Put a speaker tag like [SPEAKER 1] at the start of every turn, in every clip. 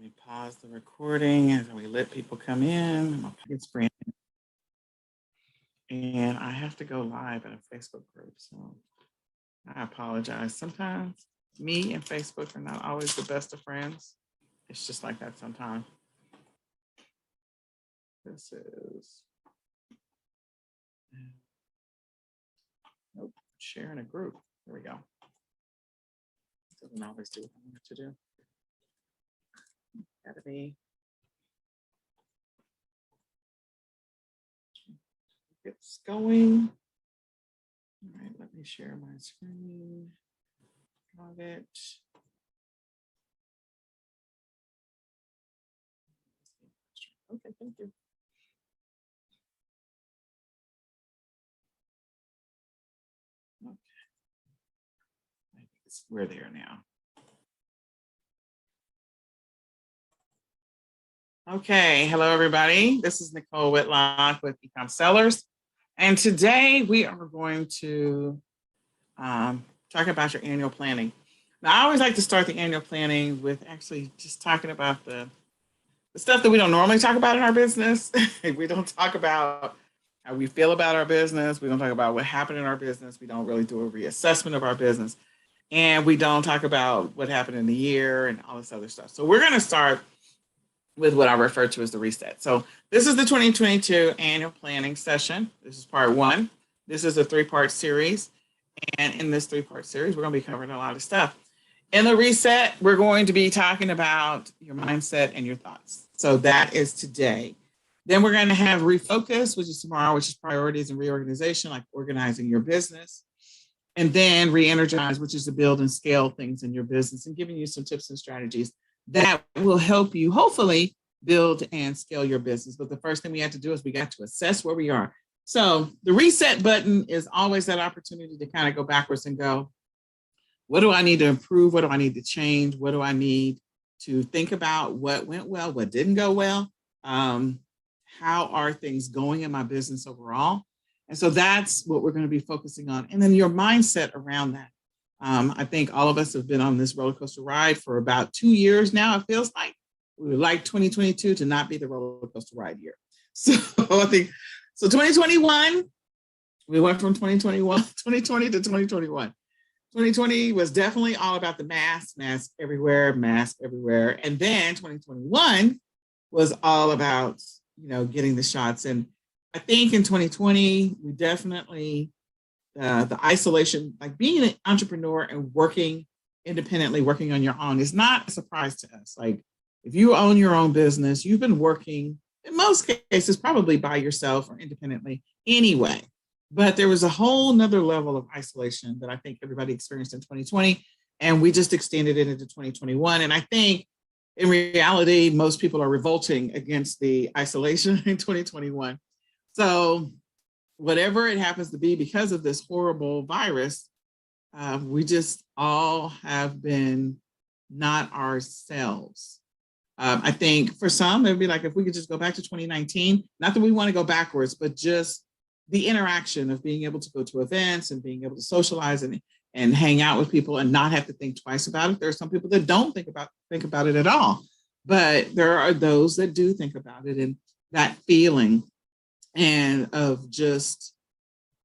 [SPEAKER 1] Let me pause the recording as we let people come in. It's Brandon. And I have to go live in a Facebook group, so I apologize. Sometimes me and Facebook are not always the best of friends. It's just like that sometimes. This is, nope, sharing a group. There we go. Doesn't always do what I want it to do. Gotta be. It's going. All right, let me share my screen. Got it. Okay, thank you. Okay. I think we're there now. Okay, hello everybody. This is Nicole Whitlock with eCommerce Sellers. And today we are going to talk about your annual planning. Now, I always like to start the annual planning with actually just talking about the stuff that we don't normally talk about in our business. We don't talk about how we feel about our business. We don't talk about what happened in our business. We don't really do a reassessment of our business. And we don't talk about what happened in the year and all this other stuff. So we're going to start with what I refer to as the reset. So this is the 2022 annual planning session. This is part one. This is a 3-part series. And in this 3-part series, we're going to be covering a lot of stuff. In the reset, we're going to be talking about your mindset and your thoughts. So that is today. Then we're going to have refocus, which is tomorrow, which is priorities and reorganization, like organizing your business. And then re-energize, which is to build and scale things in your business and giving you some tips and strategies that will help you hopefully build and scale your business. But the first thing we have to do is we got to assess where we are. So the reset button is always that opportunity to kind of go backwards and go, what do I need to improve? What do I need to change? What do I need to think about? What went well? What didn't go well? How are things going in my business overall? And so that's what we're going to be focusing on. And then your mindset around that. I think all of us have been on this roller coaster ride for about 2 years now. It feels like we would like 2022 to not be the roller coaster ride year. So I think, so 2021, we went from 2020 to 2021. 2020 was definitely all about the mask everywhere. And then 2021 was all about, getting the shots. And I think in 2020, we definitely, the isolation, like being an entrepreneur and working independently, working on your own is not a surprise to us. Like if you own your own business, you've been working in most cases, probably by yourself or independently anyway. But there was a whole nother level of isolation that I think everybody experienced in 2020, and we just extended it into 2021. And I think in reality, most people are revolting against the isolation in 2021. So whatever it happens to be because of this horrible virus, we just all have been not ourselves. I think for some, it'd be like if we could just go back to 2019, not that we want to go backwards, but just the interaction of being able to go to events and being able to socialize and hang out with people and not have to think twice about it. There are some people that don't think about it at all, but there are those that do think about it, and that feeling and of just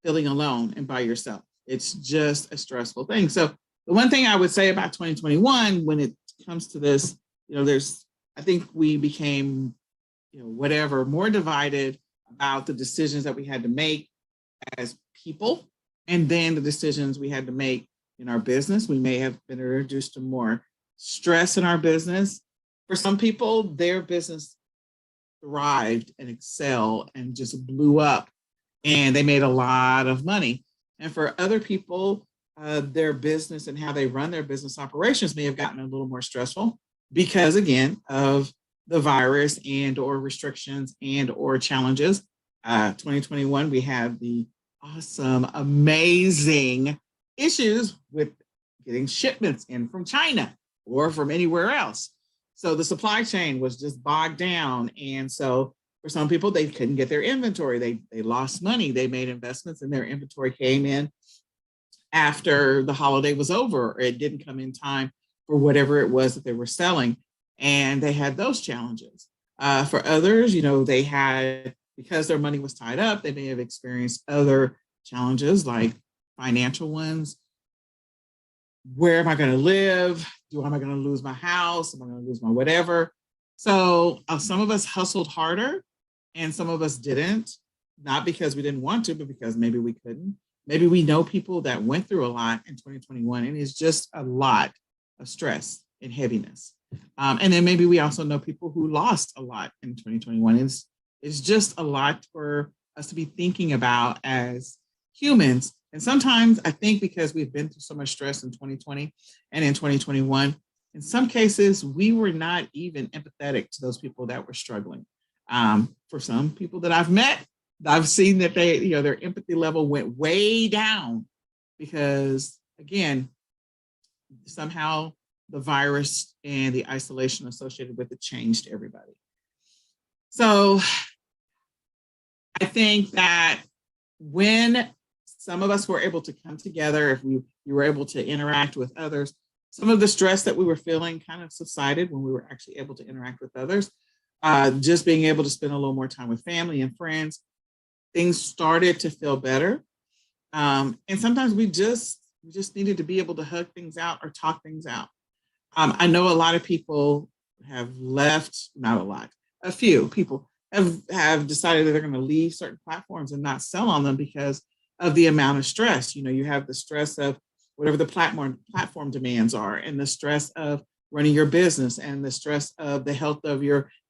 [SPEAKER 1] feeling alone and by yourself. It's just a stressful thing. So the one thing I would say about 2021, when it comes to this, I think we became, more divided about the decisions that we had to make as people, and then the decisions we had to make in our business. We may have been introduced to more stress in our business. For some people, their business thrived and excelled and just blew up, and they made a lot of money. And for other people, their business and how they run their business operations may have gotten a little more stressful because, again, of the virus and or restrictions and or challenges. 2021, we had the awesome, amazing issues with getting shipments in from China or from anywhere else. So the supply chain was just bogged down. And so for some people, they couldn't get their inventory. They lost money. They made investments and their inventory came in after the holiday was over, or it didn't come in time for whatever it was that they were selling. and they had those challenges. For others, they had, because their money was tied up, they may have experienced other challenges like financial ones. Where am I going to live? Am I going to lose my house? Am I going to lose my whatever? So some of us hustled harder and some of us didn't, not because we didn't want to, but because maybe we couldn't. Maybe we know people that went through a lot in 2021, and it's just a lot of stress and heaviness. And then maybe we also know people who lost a lot in 2021. It's just a lot for us to be thinking about as humans. And sometimes I think because we've been through so much stress in 2020 and in 2021, in some cases, we were not even empathetic to those people that were struggling. For some people that I've met, I've seen that their empathy level went way down because, again, somehow the virus and the isolation associated with it changed everybody. So I think that when some of us were able to come together, if you were able to interact with others, some of the stress that we were feeling kind of subsided when we were actually able to interact with others. Just being able to spend a little more time with family and friends, things started to feel better. And sometimes we just needed to be able to hug things out or talk things out. I know a lot of people have left, not a lot, a few people have decided that they're going to leave certain platforms and not sell on them because of the amount of stress. You have the stress of whatever the platform demands are, and the stress of running your business, and the stress of the health of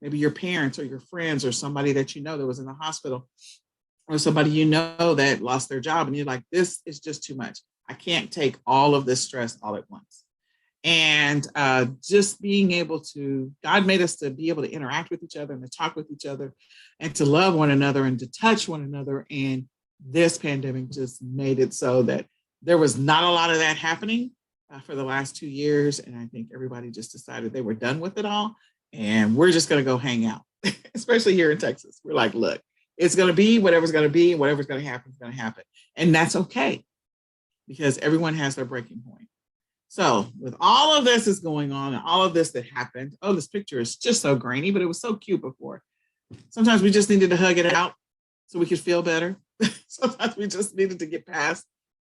[SPEAKER 1] maybe your parents or your friends or somebody that that was in the hospital, or somebody that lost their job, and you're like, this is just too much. I can't take all of this stress all at once. And just being able to, God made us to be able to interact with each other and to talk with each other and to love one another and to touch one another. And this pandemic just made it so that there was not a lot of that happening for the last 2 years. And I think everybody just decided they were done with it all. And we're just going to go hang out, especially here in Texas. We're like, look, it's going to be whatever's going to be, whatever's going to happen is going to happen. And that's okay, because everyone has their breaking point. So with all of this is going on and all of this that happened, this picture is just so grainy, but it was so cute before. Sometimes we just needed to hug it out so we could feel better. Sometimes we just needed to get past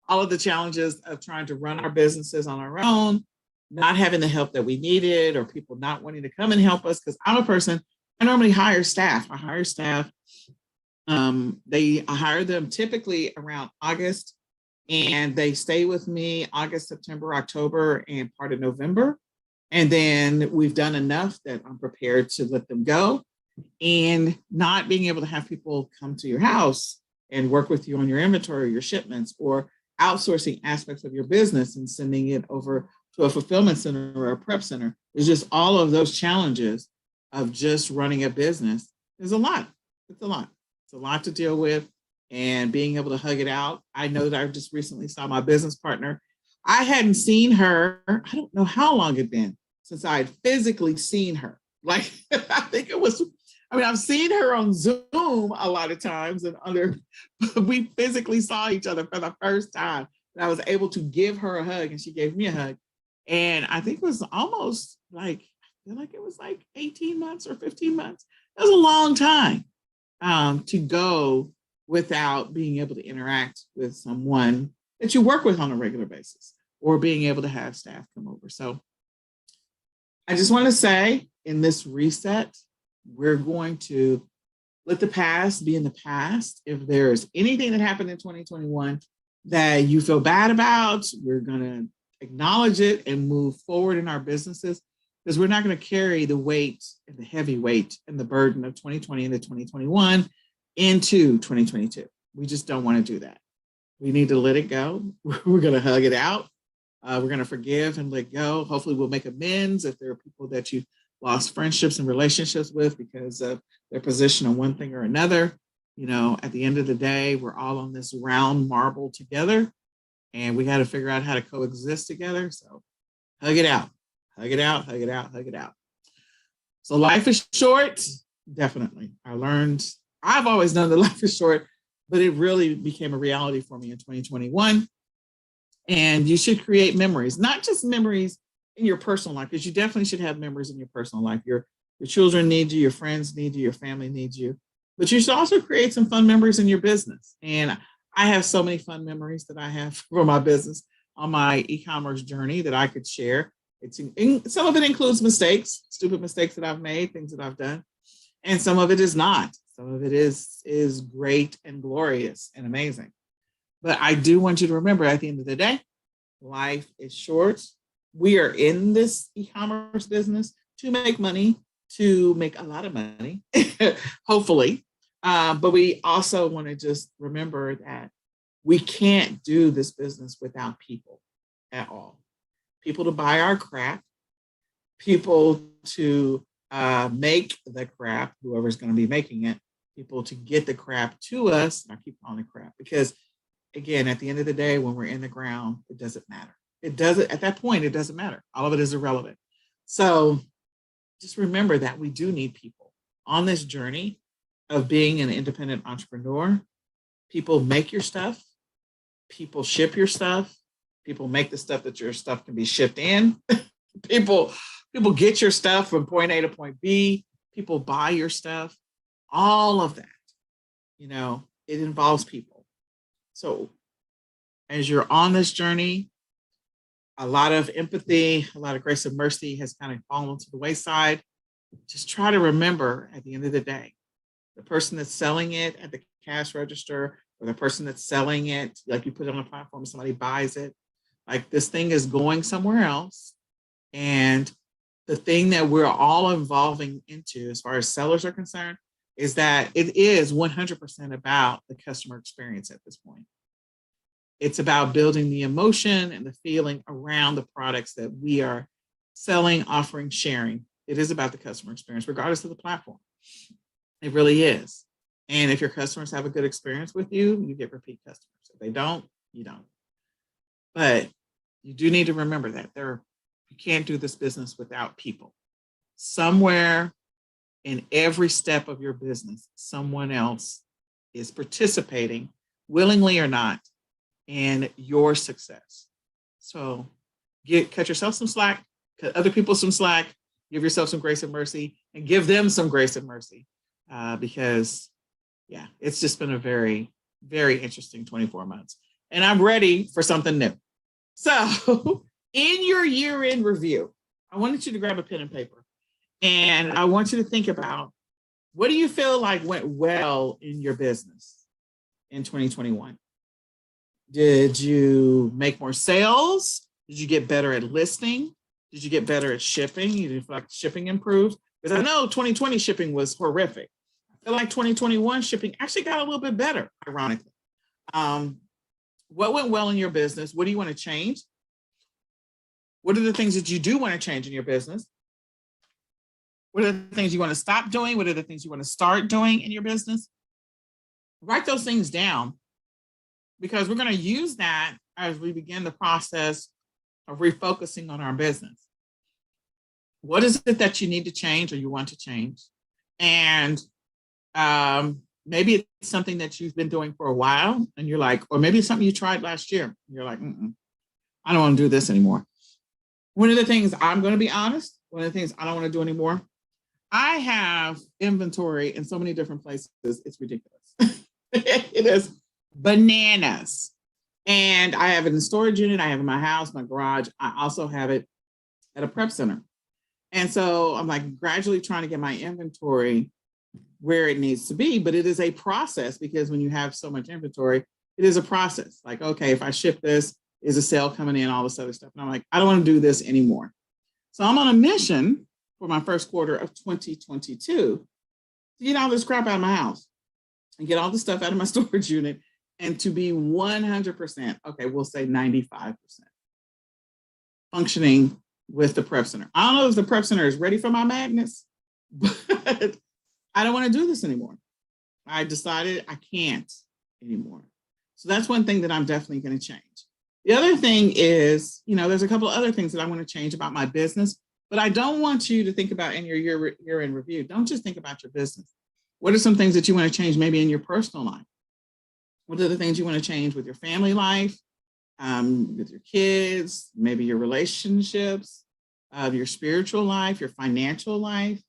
[SPEAKER 1] all of the challenges of trying to run our businesses on our own, not having the help that we needed, or people not wanting to come and help us. Because I'm a person, I normally hire staff. I hire staff. I hire them typically around August, and they stay with me August, September, October, and part of November. And then we've done enough that I'm prepared to let them go. And not being able to have people come to your house and work with you on your inventory, your shipments, or outsourcing aspects of your business and sending it over to a fulfillment center or a prep center. There's just all of those challenges of just running a business. There's a lot. It's a lot. It's a lot to deal with. And being able to hug it out. I know that I just recently saw my business partner. I hadn't seen her, I don't know how long it'd been since I had physically seen her. Like, I've seen her on Zoom a lot of times, and we physically saw each other for the first time. And I was able to give her a hug, and she gave me a hug. And I think it was almost I feel like it was like 18 months or 15 months. That was a long time to go without being able to interact with someone that you work with on a regular basis, or being able to have staff come over. So I just want to say, in this reset, we're going to let the past be in the past. If there's anything that happened in 2021 that you feel bad about, we're going to acknowledge it and move forward in our businesses, because we're not going to carry the weight and the heavy weight and the burden of 2020 into 2021 into 2022. We just don't want to do that. We need to let it go. We're going to hug it out. We're going to forgive and let go. Hopefully we'll make amends if there are people that you lost friendships and relationships with because of their position on one thing or another. At the end of the day, we're all on this round marble together, and we got to figure out how to coexist together. So hug it out, hug it out, hug it out, hug it out. So life is short. Definitely. I've always known that life is short, but it really became a reality for me in 2021. And you should create memories, not just memories in your personal life, because you definitely should have members in your personal life. Your children need you, your friends need you, your family needs you. But you should also create some fun memories in your business. And I have so many fun memories that I have for my business on my e-commerce journey that I could share. Some of it includes mistakes, stupid mistakes that I've made, things that I've done, and some of it is not. Some of it is great and glorious and amazing. But I do want you to remember, at the end of the day, life is short. We are in this e-commerce business to make money, to make a lot of money, hopefully. But we also want to just remember that we can't do this business without people at all. People to buy our crap, people to make the crap, whoever's going to be making it, people to get the crap to us. And I keep calling it crap because, again, at the end of the day, when we're in the ground, it doesn't matter. It doesn't, at that point, it doesn't matter. All of it is irrelevant. So just remember that we do need people on this journey of being an independent entrepreneur. People make your stuff, people ship your stuff, people make the stuff that your stuff can be shipped in. people get your stuff from point A to point B, people buy your stuff, all of that, it involves people. So as you're on this journey, a lot of empathy, a lot of grace and mercy has kind of fallen to the wayside. Just try to remember, at the end of the day, the person that's selling it at the cash register, or the person that's selling it, like you put it on a platform, somebody buys it, like this thing is going somewhere else. And the thing that we're all evolving into, as far as sellers are concerned, is that it is 100% about the customer experience at this point. It's about building the emotion and the feeling around the products that we are selling, offering, sharing. It is about the customer experience, regardless of the platform. It really is. And if your customers have a good experience with you, you get repeat customers. If they don't, you don't. But you do need to remember that you can't do this business without people. Somewhere in every step of your business, someone else is participating, willingly or not, in your success. So cut yourself some slack, cut other people some slack, give yourself some grace and mercy, and give them some grace and mercy. Because it's just been a very, very interesting 24 months. And I'm ready for something new. So in your year-end review, I wanted you to grab a pen and paper. And I want you to think about, what do you feel like went well in your business in 2021? Did you make more sales? Did you get better at listing? Did you get better at shipping? You did feel like shipping improved? Because I know 2020 shipping was horrific. I feel like 2021 shipping actually got a little bit better, ironically. What went well in your business? What do you want to change? What are the things that you do want to change in your business? What are the things you want to stop doing? What are the things you want to start doing in your business? Write those things down, because we're going to use that as we begin the process of refocusing on our business. What is it that you need to change or you want to change? And maybe it's something that you've been doing for a while and you're like, or maybe it's something you tried last year. You're like, I don't want to do this anymore. One of the things, I'm going to be honest, one of the things I don't want to do anymore, I have inventory in so many different places. It's ridiculous. It is bananas. And I have it in the storage unit. I have it in my house, my garage. I also have it at a prep center. And so I'm like gradually trying to get my inventory where it needs to be, but it is a process, because when you have so much inventory, it is a process. Like, okay, if I ship this, is a sale coming in, all this other stuff. And I'm like, I don't want to do this anymore. So I'm on a mission for my first quarter of 2022 to get all this crap out of my house and get all the stuff out of my storage unit, and to be 100%, okay, we'll say 95% functioning with the prep center. I don't know if the prep center is ready for my madness, but I don't want to do this anymore. I decided I can't anymore. So that's one thing that I'm definitely going to change. The other thing is, there's a couple of other things that I want to change about my business, but I don't want you to think about in your year-end review. Don't just think about your business. What are some things that you want to change maybe in your personal life? What are the things you want to change with your family life, with your kids, maybe your relationships? of your spiritual life, your financial life,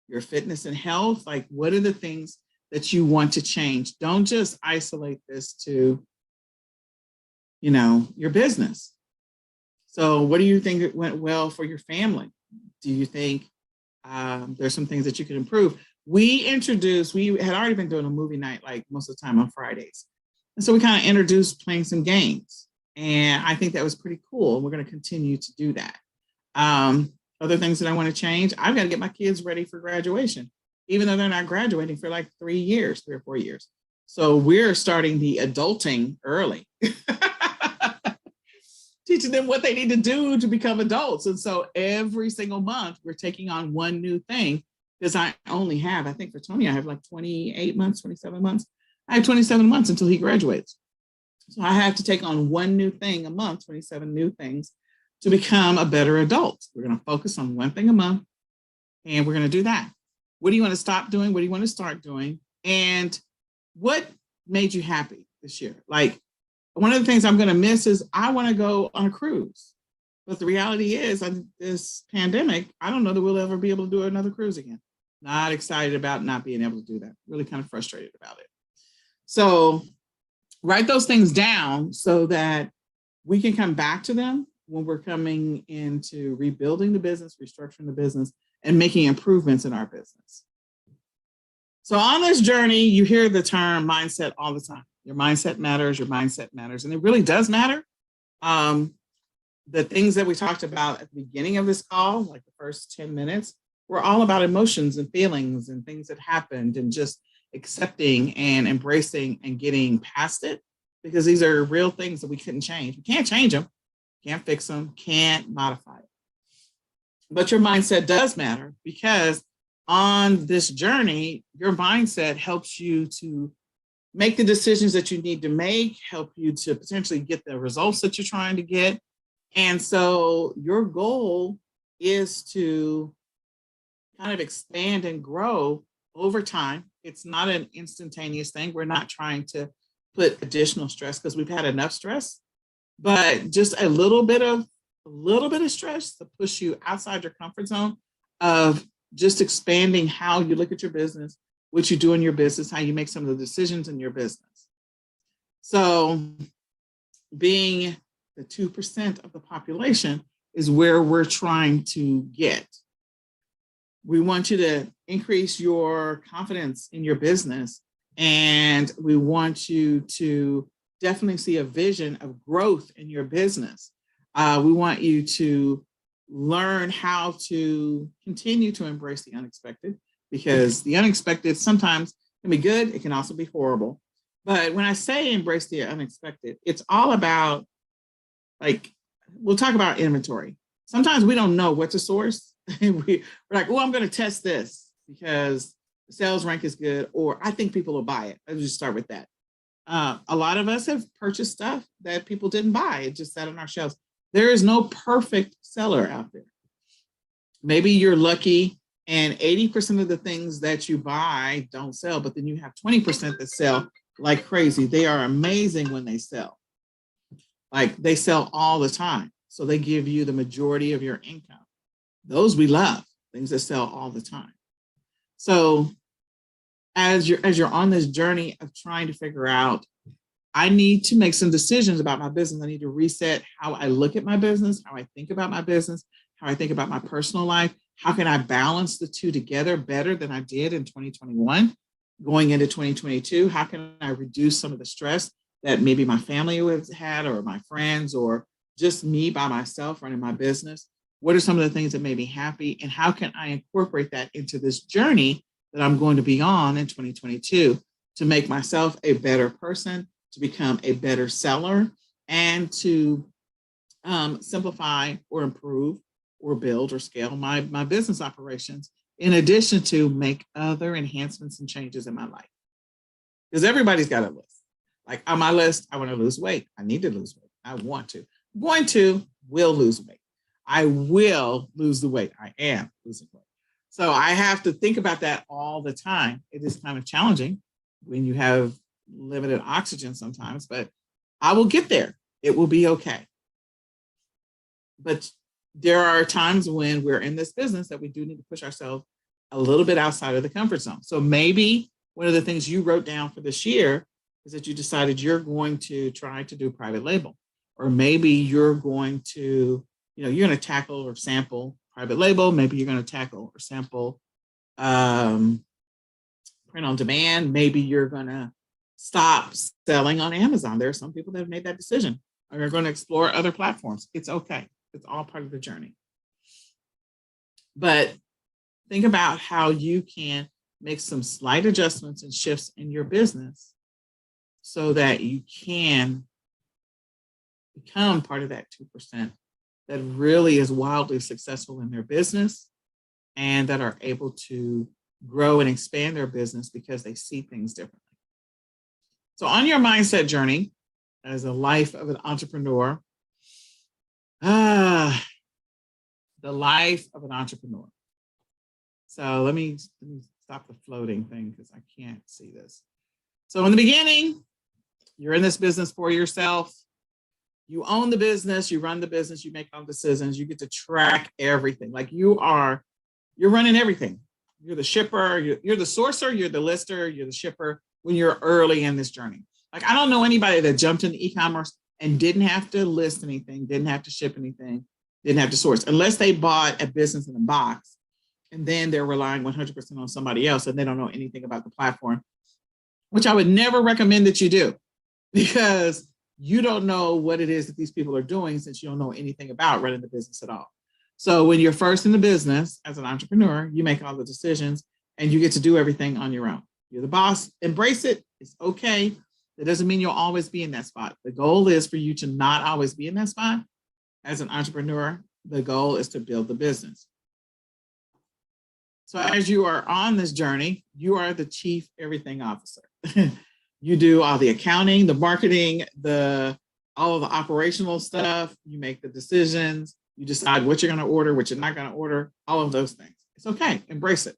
[SPEAKER 1] your fitness and health. Like, what are the things that you want to change? Don't just isolate this to, your business. So what do you think went well for your family? Do you think there's some things that you could improve? We had already been doing a movie night like most of the time on Fridays. And so we kind of introduced playing some games. And I think that was pretty cool. We're going to continue to do that. Other things that I want to change, I've got to get my kids ready for graduation, even though they're not graduating for like 3 or 4 years. So we're starting the adulting early, teaching them what they need to do to become adults. And so every single month we're taking on one new thing, because I think for Tony, I have like 28 months, 27 months. I have 27 months until he graduates. So I have to take on one new thing a month, 27 new things, to become a better adult. We're going to focus on one thing a month, and we're going to do that. What do you want to stop doing? What do you want to start doing? And what made you happy this year? Like, one of the things I'm going to miss is I want to go on a cruise. But the reality is, this pandemic, I don't know that we'll ever be able to do another cruise again. Not excited about not being able to do that. Really kind of frustrated about it. So write those things down so that we can come back to them when we're coming into rebuilding the business, restructuring the business, and making improvements in our business. So on this journey, you hear the term mindset all the time. Your mindset matters, your mindset matters. And it really does matter. The things that we talked about at the beginning of this call, like the first 10 minutes, were all about emotions and feelings and things that happened, and just accepting and embracing and getting past it, because these are real things that we couldn't change. We can't change them, can't fix them, can't modify it. But your mindset does matter, because on this journey, your mindset helps you to make the decisions that you need to make, help you to potentially get the results that you're trying to get. And so your goal is to kind of expand and grow over time. It's not an instantaneous thing. We're not trying to put additional stress, because we've had enough stress, but just a little bit of stress to push you outside your comfort zone of just expanding how you look at your business, what you do in your business, how you make some of the decisions in your business. So being the 2% of the population is where we're trying to get. We want you to increase your confidence in your business, and we want you to definitely see a vision of growth in your business. We want you to learn how to continue to embrace the unexpected, because the unexpected sometimes can be good. It can also be horrible. But when I say embrace the unexpected, it's all about, like, we'll talk about inventory. Sometimes we don't know what to source. We're like, oh, I'm going to test this because the sales rank is good, or I think people will buy it. Let's just start with that. A lot of us have purchased stuff that people didn't buy. It just sat on our shelves. There is no perfect seller out there. Maybe you're lucky and 80% of the things that you buy don't sell, but then you have 20% that sell like crazy. They are amazing when they sell. Like, they sell all the time. So they give you the majority of your income. Those we love, things that sell all the time. So as you're on this journey of trying to figure out, I need to make some decisions about my business. I need to reset how I look at my business, how I think about my business, how I think about my personal life. How can I balance the two together better than I did in 2021 going into 2022? How can I reduce some of the stress that maybe my family has had, or my friends, or just me by myself running my business? What are some of the things that made me happy? And how can I incorporate that into this journey that I'm going to be on in 2022 to make myself a better person, to become a better seller, and to simplify or improve or build or scale my business operations, in addition to make other enhancements and changes in my life? Because everybody's got a list. Like, on my list, I want to lose weight. I need to lose weight. I want to. I'm going to, will lose weight. I will lose the weight. I am losing weight. So I have to think about that all the time. It is kind of challenging when you have limited oxygen sometimes, but I will get there. It will be okay. But there are times when we're in this business that we do need to push ourselves a little bit outside of the comfort zone. So maybe one of the things you wrote down for this year is that you decided you're going to try to do private label, or maybe you're going to, you're going to tackle or sample private label. Maybe you're going to tackle or sample print on demand. Maybe you're going to stop selling on Amazon. There are some people that have made that decision, or you're going to explore other platforms. It's okay. It's all part of the journey. But think about how you can make some slight adjustments and shifts in your business so that you can become part of that 2% that really is wildly successful in their business and that are able to grow and expand their business because they see things differently. So on your mindset journey as a life of an entrepreneur, the life of an entrepreneur. So let me stop the floating thing because I can't see this. So in the beginning, you're in this business for yourself. You own the business, you run the business, you make all decisions, you get to track everything. Like you're running everything. You're the shipper, you're the sourcer, you're the lister, you're the shipper when you're early in this journey. Like I don't know anybody that jumped into e-commerce and didn't have to list anything, didn't have to ship anything, didn't have to source, unless they bought a business in a box and then they're relying 100% on somebody else and they don't know anything about the platform, which I would never recommend that you do, because you don't know what it is that these people are doing since you don't know anything about running the business at all. So when you're first in the business as an entrepreneur, you make all the decisions and you get to do everything on your own. You're the boss, embrace it, it's okay. That doesn't mean you'll always be in that spot. The goal is for you to not always be in that spot. As an entrepreneur, the goal is to build the business. So as you are on this journey, you are the chief everything officer. You do all the accounting, the marketing, all of the operational stuff. You make the decisions. You decide what you're going to order, what you're not going to order, all of those things. It's okay. Embrace it.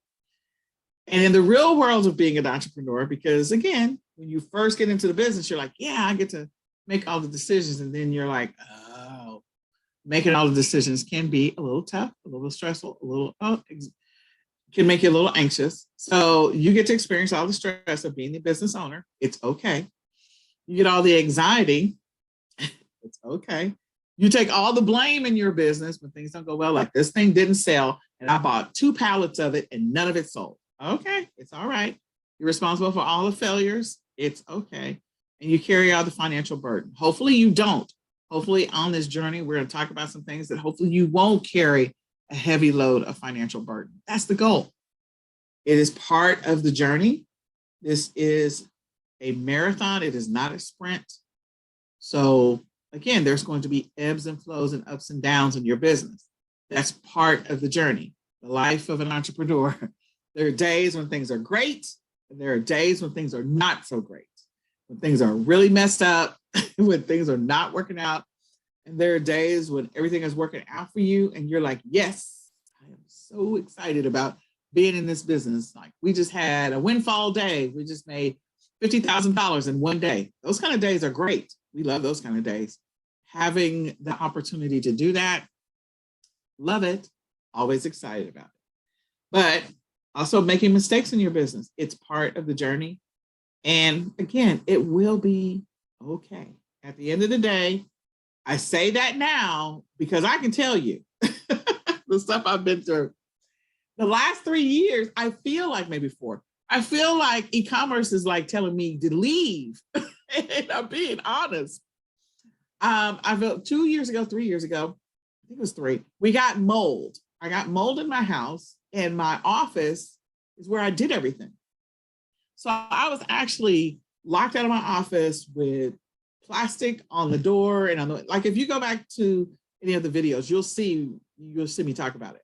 [SPEAKER 1] And in the real world of being an entrepreneur, because again, when you first get into the business, you're like, yeah, I get to make all the decisions. And then you're like, oh, making all the decisions can be a little tough, a little stressful, can make you a little anxious. So you get to experience all the stress of being the business owner. It's okay. You get all the anxiety. It's okay. You take all the blame in your business when things don't go well, like this thing didn't sell and I bought 2 pallets of it and none of it sold. Okay, it's all right. You're responsible for all the failures. It's okay. And you carry out the financial burden. Hopefully you don't. Hopefully on this journey, we're going to talk about some things that hopefully you won't carry a heavy load of financial burden. That's the goal. It is part of the journey. This is a marathon. It is not a sprint. So again, there's going to be ebbs and flows and ups and downs in your business. That's part of the journey, the life of an entrepreneur. There are days when things are great, and there are days when things are not so great, when things are really messed up, when things are not working out. And there are days when everything is working out for you and you're like, yes, I am so excited about being in this business. Like we just had a windfall day. We just made $50,000 in one day. Those kind of days are great. We love those kind of days. Having the opportunity to do that, love it, always excited about it. But also making mistakes in your business, it's part of the journey. And again, it will be okay. At the end of the day, I say that now because I can tell you the stuff I've been through. The last 3 years, I feel like maybe 4. I feel like e-commerce is like telling me to leave. And I'm being honest. I felt 2 years ago, 3 years ago, I think it was 3, we got mold. I got mold in my house and my office is where I did everything. So I was actually locked out of my office with plastic on the door and on the, like if you go back to any of the videos, you'll see me talk about it,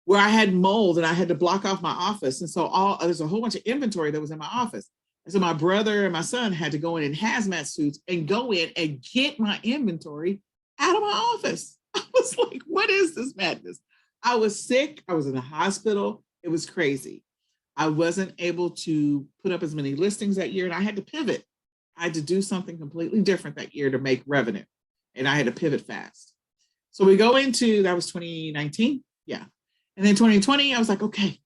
[SPEAKER 1] where I had mold and I had to block off my office. And so there's a whole bunch of inventory that was in my office. And so my brother and my son had to go in hazmat suits and go in and get my inventory out of my office. I was like, what is this madness? I was sick. I was in the hospital. It was crazy. I wasn't able to put up as many listings that year and I had to pivot. I had to do something completely different that year to make revenue. And I had to pivot fast. So we go into, that was 2019. Yeah. And then 2020, I was like, okay,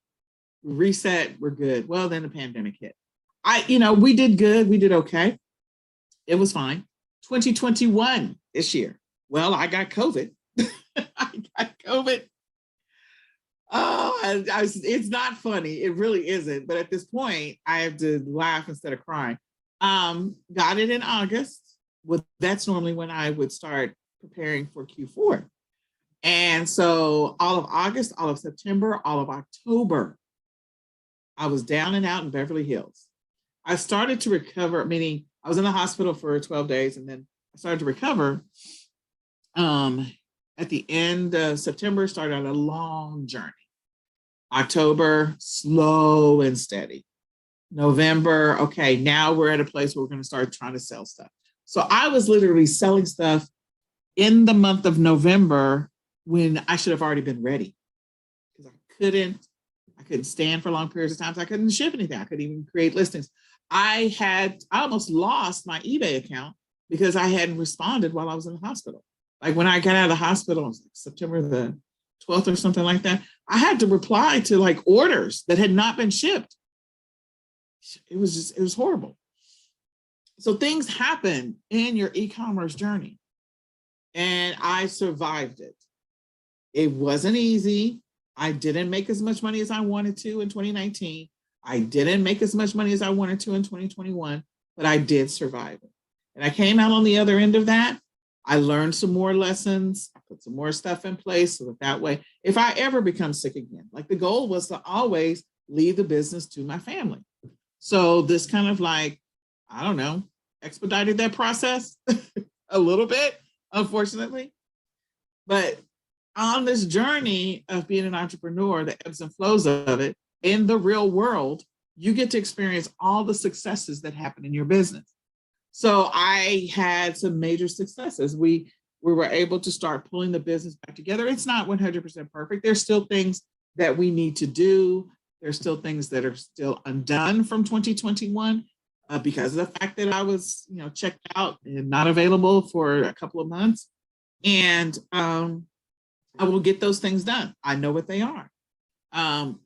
[SPEAKER 1] reset, we're good. Well, then the pandemic hit. We did good. We did okay. It was fine. 2021 this year. Well, I got COVID. I got COVID. Oh, it's not funny. It really isn't. But at this point, I have to laugh instead of crying. Got it in August. Well, that's normally when I would start preparing for Q4. And so all of August, all of September, all of October, I was down and out in Beverly Hills. I started to recover, meaning I was in the hospital for 12 days, and then I started to recover. At the end of September, started on a long journey. October, slow and steady. November, okay, now we're at a place where we're going to start trying to sell stuff. So I was literally selling stuff in the month of November when I should have already been ready, because I couldn't stand for long periods of time. So I couldn't ship anything. I couldn't even create listings. I almost lost my eBay account because I hadn't responded while I was in the hospital. Like when I got out of the hospital, it was like September the 12th or something like that. I had to reply to like orders that had not been shipped. It was horrible. So things happen in your e-commerce journey, and I survived it. It wasn't easy. I didn't make as much money as I wanted to in 2019. I didn't make as much money as I wanted to in 2021, but I did survive it. And I came out on the other end of that. I learned some more lessons. I put some more stuff in place so that way, if I ever become sick again, like the goal was to always leave the business to my family. So this kind of like, I don't know, expedited that process a little bit, unfortunately. But on this journey of being an entrepreneur, the ebbs and flows of it in the real world, you get to experience all the successes that happen in your business. So I had some major successes. We were able to start pulling the business back together. It's not 100% perfect. There's still things that we need to do. There's still things that are still undone from 2021 because of the fact that I was, checked out and not available for a couple of months. And I will get those things done. I know what they are.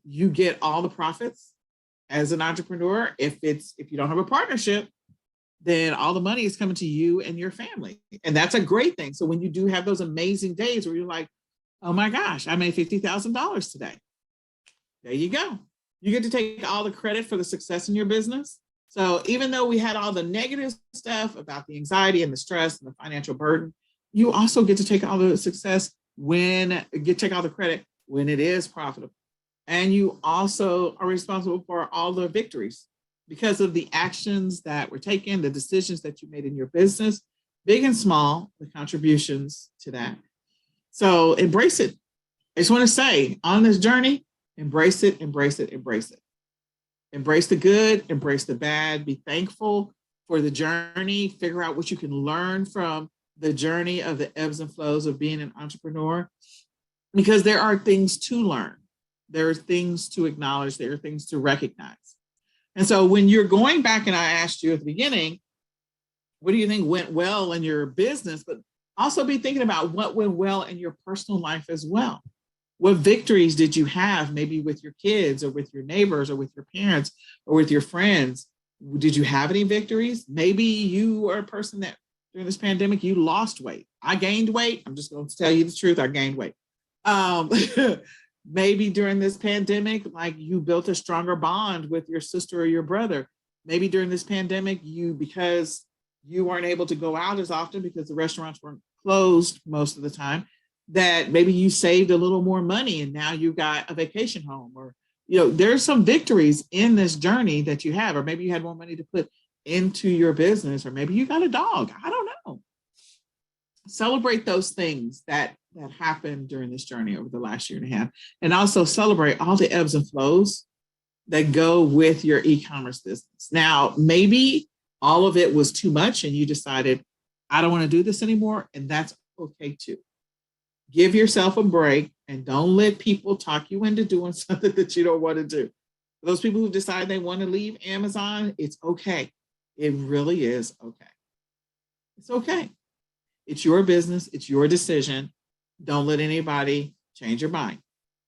[SPEAKER 1] You get all the profits as an entrepreneur. If you don't have a partnership, then all the money is coming to you and your family. And that's a great thing. So when you do have those amazing days where you're like, oh my gosh, I made $50,000 today. There you go. You get to take all the credit for the success in your business. So even though we had all the negative stuff about the anxiety and the stress and the financial burden, you also get to take all the success take all the credit when it is profitable. And you also are responsible for all the victories because of the actions that were taken, the decisions that you made in your business, big and small, the contributions to that. So embrace it. I just want to say on this journey, embrace it, embrace it, embrace it. Embrace the good, embrace the bad, be thankful for the journey, figure out what you can learn from the journey of the ebbs and flows of being an entrepreneur, because there are things to learn. There are things to acknowledge. There are things to recognize. And so when you're going back, and I asked you at the beginning, what do you think went well in your business? But also be thinking about what went well in your personal life as well. What victories did you have, maybe with your kids or with your neighbors or with your parents or with your friends? Did you have any victories? Maybe you are a person that during this pandemic, you lost weight. I gained weight. I'm just going to tell you the truth. I gained weight. Maybe during this pandemic, like you built a stronger bond with your sister or your brother. Maybe during this pandemic, because you weren't able to go out as often because the restaurants weren't closed most of the time, that maybe you saved a little more money and now you got a vacation home, or, there's some victories in this journey that you have, or maybe you had more money to put into your business, or maybe you got a dog. I don't know. Celebrate those things that happened during this journey over the last year and a half, and also celebrate all the ebbs and flows that go with your e-commerce business. Now, maybe all of it was too much and you decided, I don't want to do this anymore, and that's okay too. Give yourself a break and don't let people talk you into doing something that you don't want to do. For those people who decide they want to leave Amazon, it's okay. It really is okay. It's okay. It's your business. It's your decision. Don't let anybody change your mind.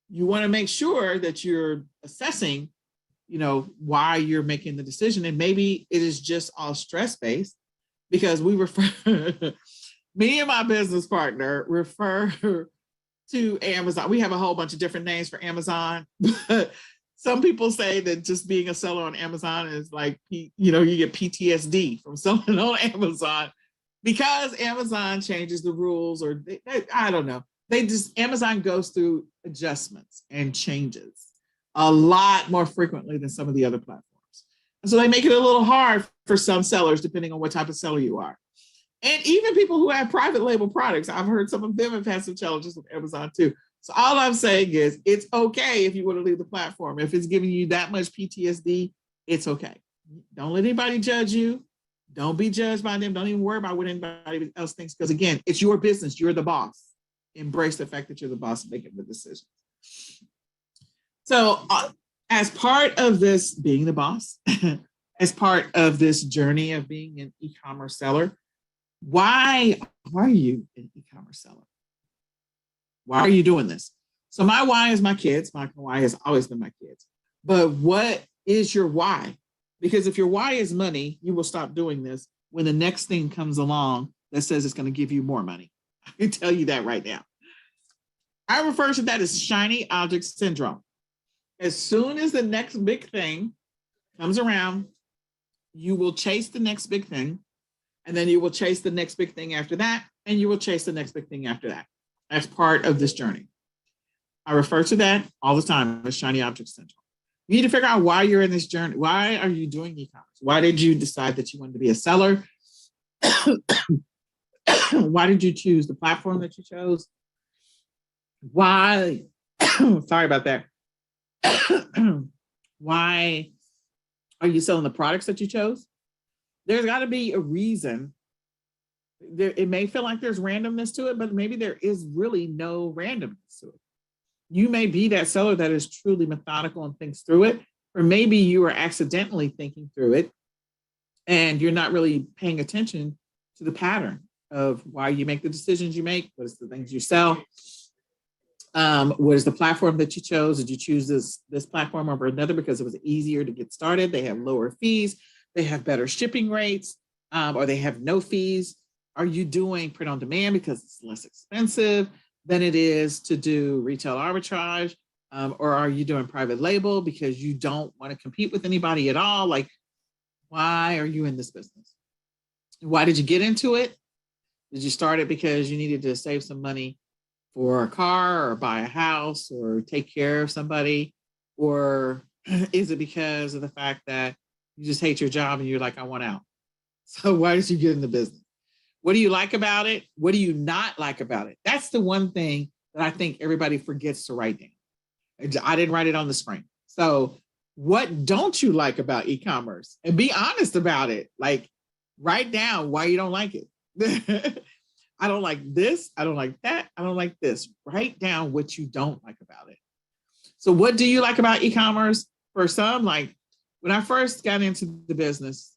[SPEAKER 1] You want to make sure that you're assessing, why you're making the decision. And maybe it is just all stress-based, because we refer, me and my business partner refer to Amazon. We have a whole bunch of different names for Amazon, but some people say that just being a seller on Amazon is like, you get PTSD from selling on Amazon, because Amazon changes the rules, or I don't know. Amazon goes through adjustments and changes a lot more frequently than some of the other platforms. And so they make it a little hard for some sellers, depending on what type of seller you are. And even people who have private label products, I've heard some of them have had some challenges with Amazon too. So all I'm saying is, it's okay if you want to leave the platform. If it's giving you that much PTSD, it's okay. Don't let anybody judge you. Don't be judged by them. Don't even worry about what anybody else thinks, because again, it's your business. You're the boss. Embrace the fact that you're the boss making the decisions. So as part of this being the boss, as part of this journey of being an e-commerce seller, why are you an e-commerce seller? Why are you doing this? So my why is my kids. My why has always been my kids. But what is your why? Because if your why is money, you will stop doing this when the next thing comes along that says it's going to give you more money. I can tell you that right now. I refer to that as shiny object syndrome. As soon as the next big thing comes around, you will chase the next big thing, and then you will chase the next big thing after that, and you will chase the next big thing after that. That's part of this journey. I refer to that all the time as shiny object syndrome. You need to figure out why you're in this journey. Why are you doing e-commerce? Why did you decide that you wanted to be a seller? Why did you choose the platform that you chose? Why? Sorry about that. Why are you selling the products that you chose? There's got to be a reason. It may feel like there's randomness to it, but maybe there is really no randomness to it. You may be that seller that is truly methodical and thinks through it, or maybe you are accidentally thinking through it and you're not really paying attention to the pattern of why you make the decisions you make. What is the things you sell? What is the platform that you chose? Did you choose this platform over another because it was easier to get started? They have lower fees, they have better shipping rates, or they have no fees. Are you doing print on demand because it's less expensive than it is to do retail arbitrage? Or are you doing private label because you don't want to compete with anybody at all? Like, why are you in this business? Why did you get into it? Did you start it because you needed to save some money for a car or buy a house or take care of somebody? Or is it because of the fact that you just hate your job and you're like, I want out? So why did you get in the business? What do you like about it? What do you not like about it? That's the one thing that I think everybody forgets to write down. I didn't write it on the screen. So what don't you like about e-commerce? And be honest about it. Like, write down why you don't like it. I don't like this. I don't like that. I don't like this. Write down what you don't like about it. So what do you like about e-commerce? For some, like when I first got into the business,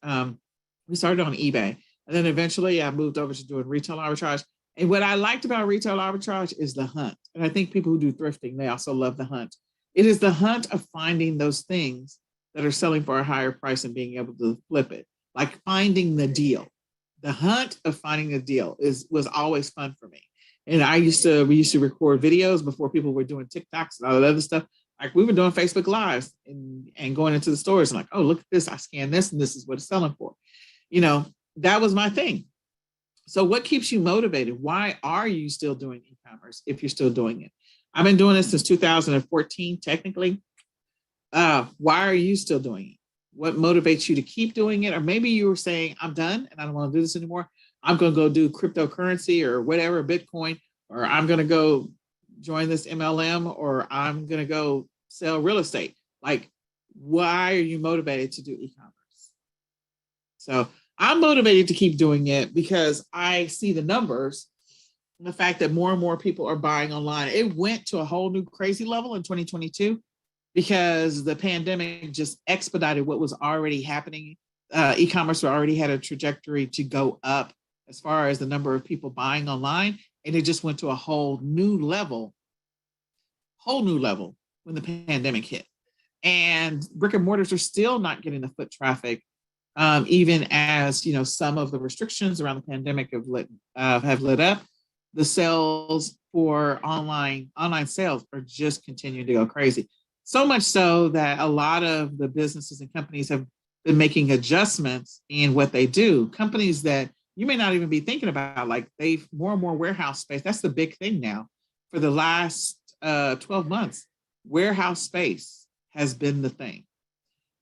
[SPEAKER 1] we started on eBay. And then eventually I moved over to doing retail arbitrage. And what I liked about retail arbitrage is the hunt. And I think people who do thrifting, they also love the hunt. It is the hunt of finding those things that are selling for a higher price and being able to flip it, like finding the deal. The hunt of finding a deal was always fun for me. And we used to record videos before people were doing TikToks and all that other stuff. Like we were doing Facebook Lives and going into the stores and like, oh, look at this. I scanned this and this is what it's selling for. That was my thing. So what keeps you motivated? Why are you still doing e-commerce if you're still doing it? I've been doing this since 2014, technically. Why are you still doing it? What motivates you to keep doing it? Or maybe you were saying, I'm done and I don't want to do this anymore. I'm going to go do cryptocurrency or whatever, Bitcoin, or I'm going to go join this MLM, or I'm going to go sell real estate. Like, why are you motivated to do e-commerce? So I'm motivated to keep doing it because I see the numbers and the fact that more and more people are buying online. It went to a whole new crazy level in 2022 because the pandemic just expedited what was already happening. E-commerce already had a trajectory to go up as far as the number of people buying online.
[SPEAKER 2] And it just went to a whole new level when the pandemic hit. And brick and mortars are still not getting the foot traffic, even as some of the restrictions around the pandemic have lit up. The sales for online sales are just continuing to go crazy. So much so that a lot of the businesses and companies have been making adjustments in what they do. Companies that you may not even be thinking about, like they've more and more warehouse space. That's the big thing now. For the last 12 months, warehouse space has been the thing.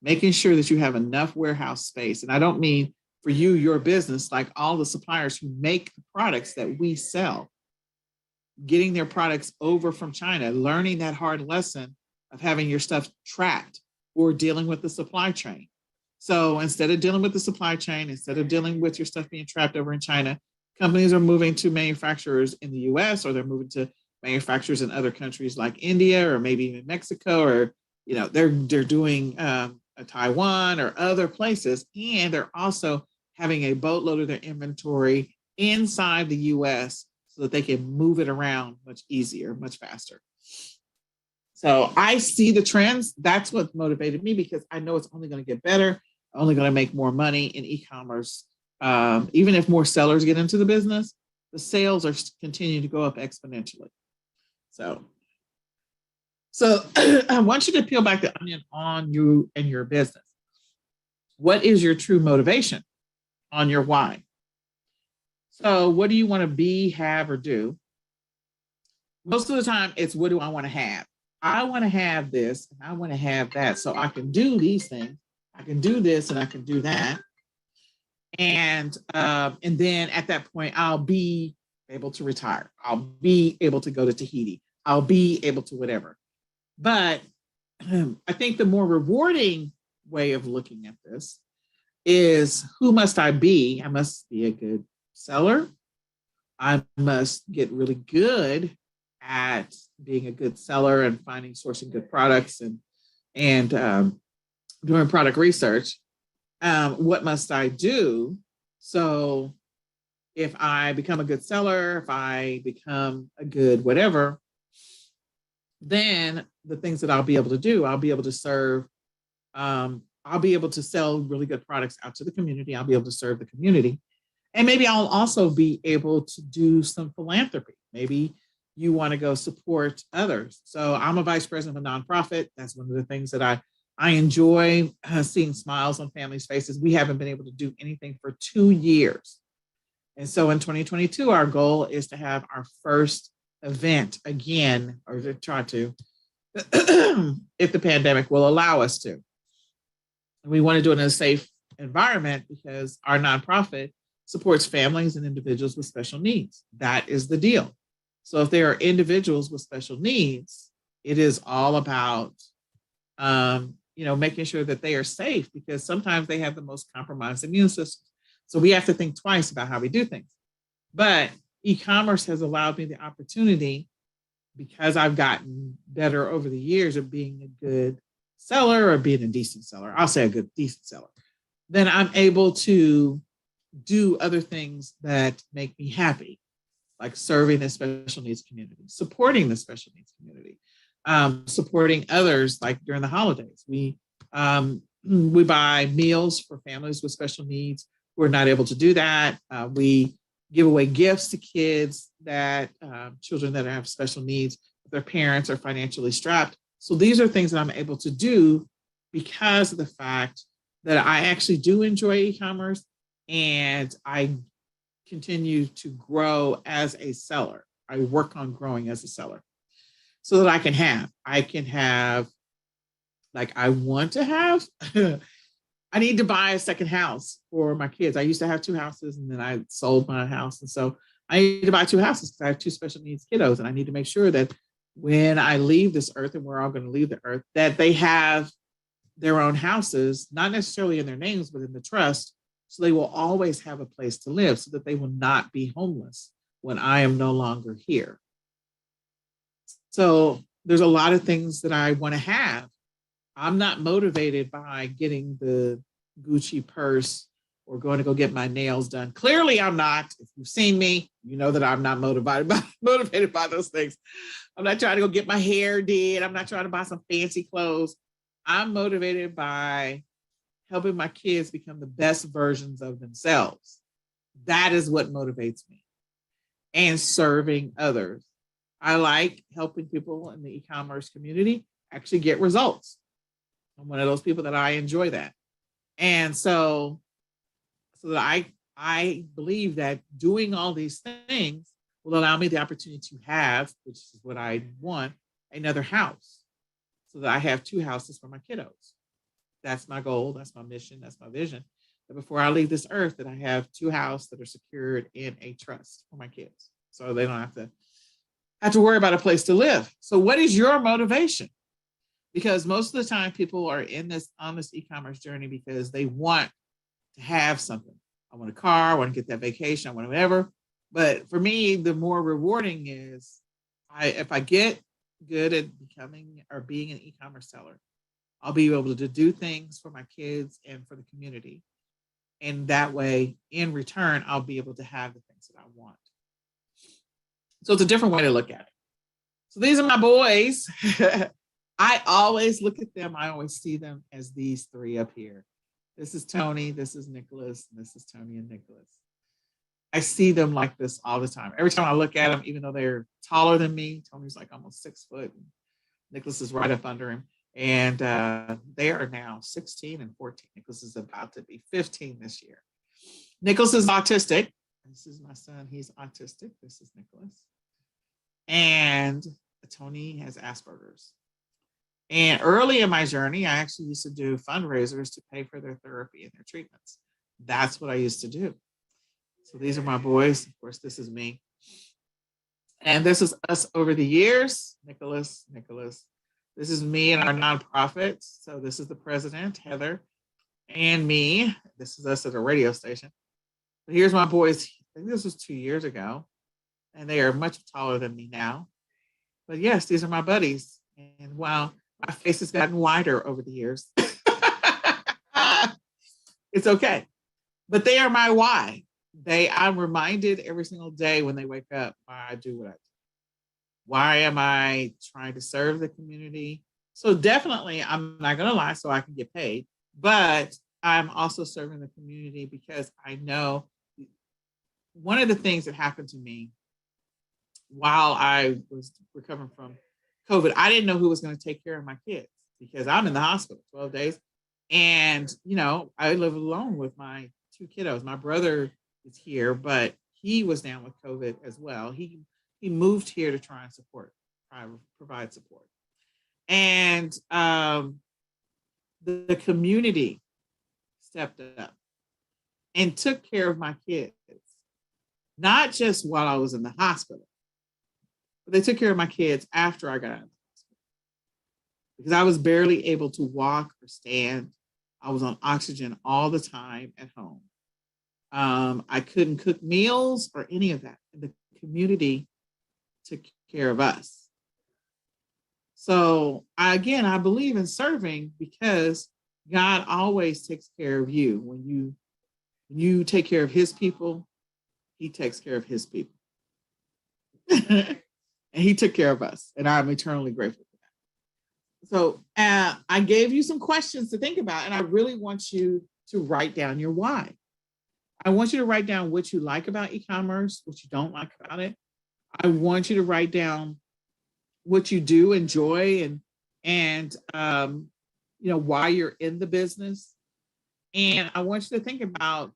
[SPEAKER 2] Making sure that you have enough warehouse space. And I don't mean for you, your business, like all the suppliers who make the products that we sell, getting their products over from China, learning that hard lesson of having your stuff tracked or dealing with the supply chain. So instead of dealing with the supply chain, instead of dealing with your stuff being trapped over in China, companies are moving to manufacturers in the US, or they're moving to manufacturers in other countries like India, or maybe even Mexico, or they're doing Taiwan or other places, and they're also having a boatload of their inventory inside the US so that they can move it around much easier, much faster. So I see the trends. That's what motivated me, because I know it's only going to get better, only going to make more money in e-commerce. Even if more sellers get into the business, the sales are continuing to go up exponentially. So I want you to peel back the onion on you and your business. What is your true motivation on your why? So what do you want to be, have, or do? Most of the time, it's what do I want to have? I want to have this, and I want to have that, so I can do these things. I can do this, and I can do that. And then at that point, I'll be able to retire. I'll be able to go to Tahiti. I'll be able to whatever. But I think the more rewarding way of looking at this is, who must I be? I must be a good seller. I must get really good at being a good seller and sourcing good products and doing product research. What must I do? So if I become a good seller, if I become a good whatever, then the things that I'll be able to do, I'll be able to serve, I'll be able to sell really good products out to the community. I'll be able to serve the community. And maybe I'll also be able to do some philanthropy. Maybe you want to go support others. So I'm a vice president of a nonprofit. That's one of the things that I enjoy, seeing smiles on families' faces. We haven't been able to do anything for 2 years. And so in 2022, our goal is to have our first event again, or to try to, if the pandemic will allow us to. We want to do it in a safe environment, because our nonprofit supports families and individuals with special needs. That is the deal. So if there are individuals with special needs, it is all about, making sure that they are safe, because sometimes they have the most compromised immune system. So we have to think twice about how we do things. But e-commerce has allowed me the opportunity, because I've gotten better over the years of being a good seller, or being a decent seller. I'll say a good, decent seller. Then I'm able to do other things that make me happy, like serving the special needs community, supporting the special needs community, supporting others, like during the holidays. We buy meals for families with special needs who are not able to do that. We give away gifts to kids that, children that have special needs, their parents are financially strapped. So these are things that I'm able to do because of the fact that I actually do enjoy e-commerce, and I continue to grow as a seller. I work on growing as a seller so that I can have, like I want to have, I need to buy a second house for my kids. I used to have 2 houses, and then I sold my house. And so I need to buy 2 houses because I have 2 special needs kiddos. And I need to make sure that when I leave this earth, and we're all going to leave the earth, that they have their own houses, not necessarily in their names, but in the trust. So they will always have a place to live, so that they will not be homeless when I am no longer here. So there's a lot of things that I want to have. I'm not motivated by getting the Gucci purse or going to go get my nails done. Clearly, I'm not. If you've seen me, you know that I'm not motivated by those things. I'm not trying to go get my hair did. I'm not trying to buy some fancy clothes. I'm motivated by helping my kids become the best versions of themselves. That is what motivates me. And serving others. I like helping people in the e-commerce community actually get results. I'm one of those people that I enjoy that. And so that I believe that doing all these things will allow me the opportunity to have, which is what I want, another house, so that I have 2 houses for my kiddos. That's my goal. That's my mission. That's my vision. That before I leave this earth, that I have 2 houses that are secured in a trust for my kids, so they don't have to worry about a place to live. So what is your motivation? Because most of the time people are on this e-commerce journey because they want to have something. I want a car, I want to get that vacation, I want whatever. But for me, the more rewarding is if I get good at becoming or being an e-commerce seller, I'll be able to do things for my kids and for the community. And that way, in return, I'll be able to have the things that I want. So it's a different way to look at it. So these are my boys. I always look at them, I always see them as these 3 up here. This is Tony, this is Nicholas, and this is Tony and Nicholas. I see them like this all the time. Every time I look at them, even though they're taller than me, Tony's like almost 6 foot, and Nicholas is right up under him. And they are now 16 and 14. Nicholas is about to be 15 this year. Nicholas is autistic. This is my son, he's autistic. This is Nicholas. And Tony has Asperger's. And early in my journey, I actually used to do fundraisers to pay for their therapy and their treatments. That's what I used to do. So these are my boys. Of course, this is me. And this is us over the years. Nicholas. This is me and our nonprofit. So this is the president, Heather, and me. This is us at a radio station. But here's my boys. I think this was 2 years ago. And they are much taller than me now. But yes, these are my buddies. And wow, my face has gotten wider over the years. It's okay. But they are my why. I'm reminded every single day when they wake up why I do what I do. Why am I trying to serve the community? So definitely, I'm not going to lie, so I can get paid. But I'm also serving the community because I know one of the things that happened to me while I was recovering from COVID, I didn't know who was going to take care of my kids because I'm in the hospital 12 days. And, I live alone with my 2 kiddos. My brother is here, but he was down with COVID as well. He moved here to try and provide support. And the community stepped up and took care of my kids, not just while I was in the hospital, but they took care of my kids after I got out of the hospital because I was barely able to walk or stand. I was on oxygen all the time at home. I couldn't cook meals or any of that. The community took care of us. So I believe in serving because God always takes care of you. When you take care of his people, he takes care of his people. And he took care of us. And I'm eternally grateful for that. So I gave you some questions to think about. And I really want you to write down your why. I want you to write down what you like about e-commerce, what you don't like about it. I want you to write down what you do enjoy and why you're in the business. And I want you to think about,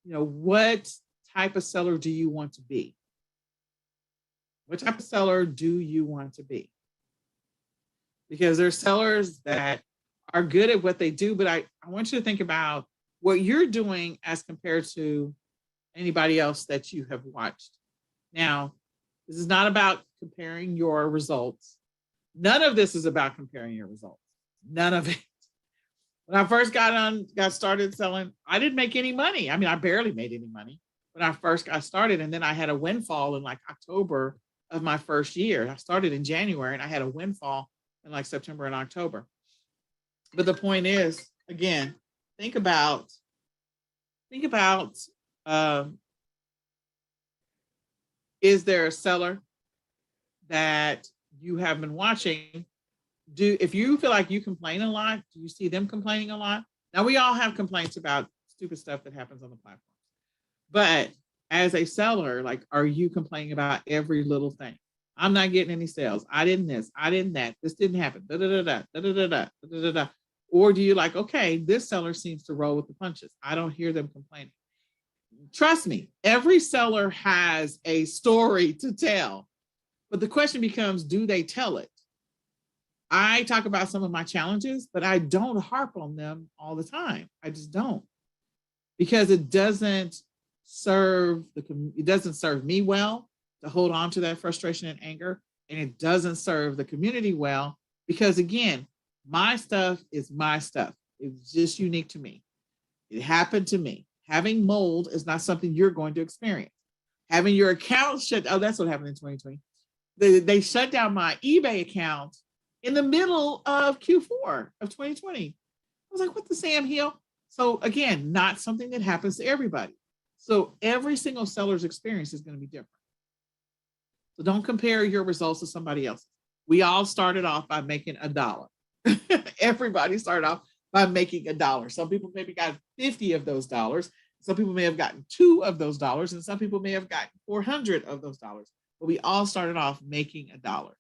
[SPEAKER 2] what type of seller do you want to be? What type of seller do you want to be? Because there's sellers that are good at what they do, but I want you to think about what you're doing as compared to anybody else that you have watched. Now, this is not about comparing your results. None of this is about comparing your results. None of it. When I first got started selling, I didn't make any money. I mean, I barely made any money when I first got started. And then I had a windfall in like October of my first year. I started in January and I had a windfall in like September and October. But the point is, again, think about think about, um, is there a seller that you have been watching? If you feel like you complain a lot, do you see them complaining a lot? Now, we all have complaints about stupid stuff that happens on the platform. But as a seller, like, are you complaining about every little thing? I'm not getting any sales. I didn't this. I didn't that. This didn't happen. Da, da, da, da, da, da, da, da, da, da, da. Or do you like, okay, this seller seems to roll with the punches. I don't hear them complaining. Trust me, every seller has a story to tell. But the question becomes, do they tell it? I talk about some of my challenges, but I don't harp on them all the time. I just don't, because it doesn't serve me well to hold on to that frustration and anger, and it doesn't serve the community well, because again, my stuff is my stuff. It's just unique to me. It happened to me. Having mold is not something you're going to experience. Having your account shut, oh, that's what happened in 2020. They shut down my eBay account in the middle of Q4 of 2020. I was like, what the Sam Hill? So again, not something that happens to everybody. So every single seller's experience is going to be different. So don't compare your results to somebody else's. We all started off by making $1. Everybody started off by making $1. Some people maybe got 50 of those dollars. Some people may have gotten 2 of those dollars, and some people may have gotten 400 of those dollars. But we all started off making $1.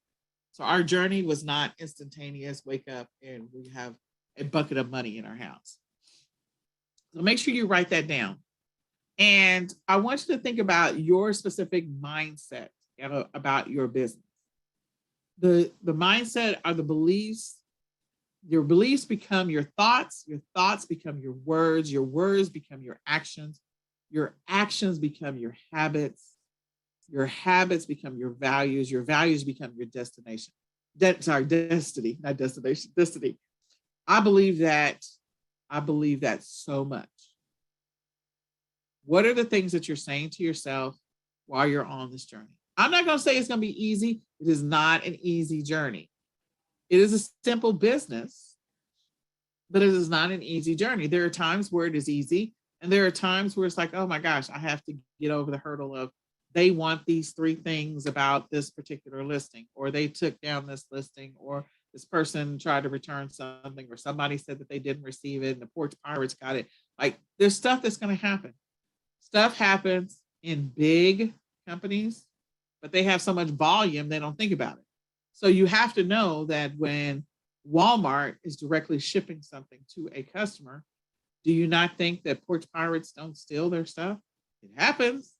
[SPEAKER 2] So our journey was not instantaneous, wake up and we have a bucket of money in our house. So make sure you write that down. And I want you to think about your specific mindset about your business. The mindset are the beliefs. Your beliefs become your thoughts become your words become your actions become your habits become your values become your destination. Destiny, not destination, destiny. I believe that so much. What are the things that you're saying to yourself while you're on this journey? I'm not going to say it's going to be easy. It is not an easy journey. It is a simple business, but it is not an easy journey. There are times where it is easy, and there are times where it's like, oh my gosh, I have to get over the hurdle of they want these 3 things about this particular listing, or they took down this listing, or this person tried to return something, or somebody said that they didn't receive it and the Porch Pirates got it. Like, there's stuff that's going to happen. Stuff happens in big companies, but they have so much volume, they don't think about it. So you have to know that when Walmart is directly shipping something to a customer, do you not think that Porch Pirates don't steal their stuff? It happens.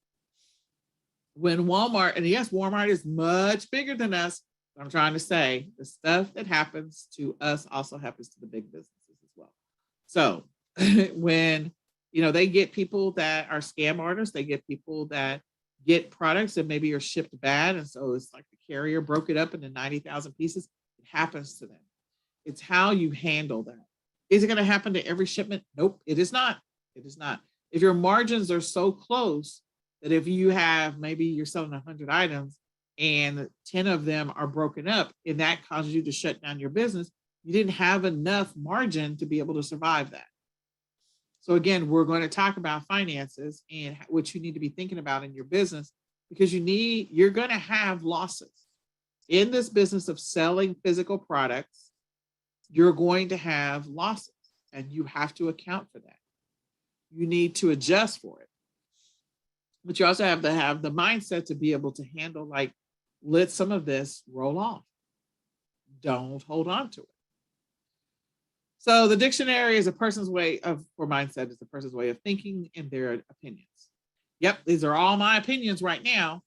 [SPEAKER 2] When Walmart, and yes, Walmart is much bigger than us, but I'm trying to say the stuff that happens to us also happens to the big businesses as well. So when, they get people that are scam artists, they get people that get products that maybe are shipped bad. And so it's like the carrier broke it up into 90,000 pieces. It happens to them. It's how you handle that. Is it going to happen to every shipment? Nope, it is not. It is not. If your margins are so close that if you have, maybe you're selling 100 items and 10 of them are broken up and that causes you to shut down your business, you didn't have enough margin to be able to survive that. So again, we're going to talk about finances and what you need to be thinking about in your business, because you're going to have losses. In this business of selling physical products, you're going to have losses, and you have to account for that. You need to adjust for it. But you also have to have the mindset to be able to handle, like, let some of this roll off. Don't hold on to it. So the dictionary is a person's way of, or mindset is a person's way of thinking and their opinions. Yep, these are all my opinions right now,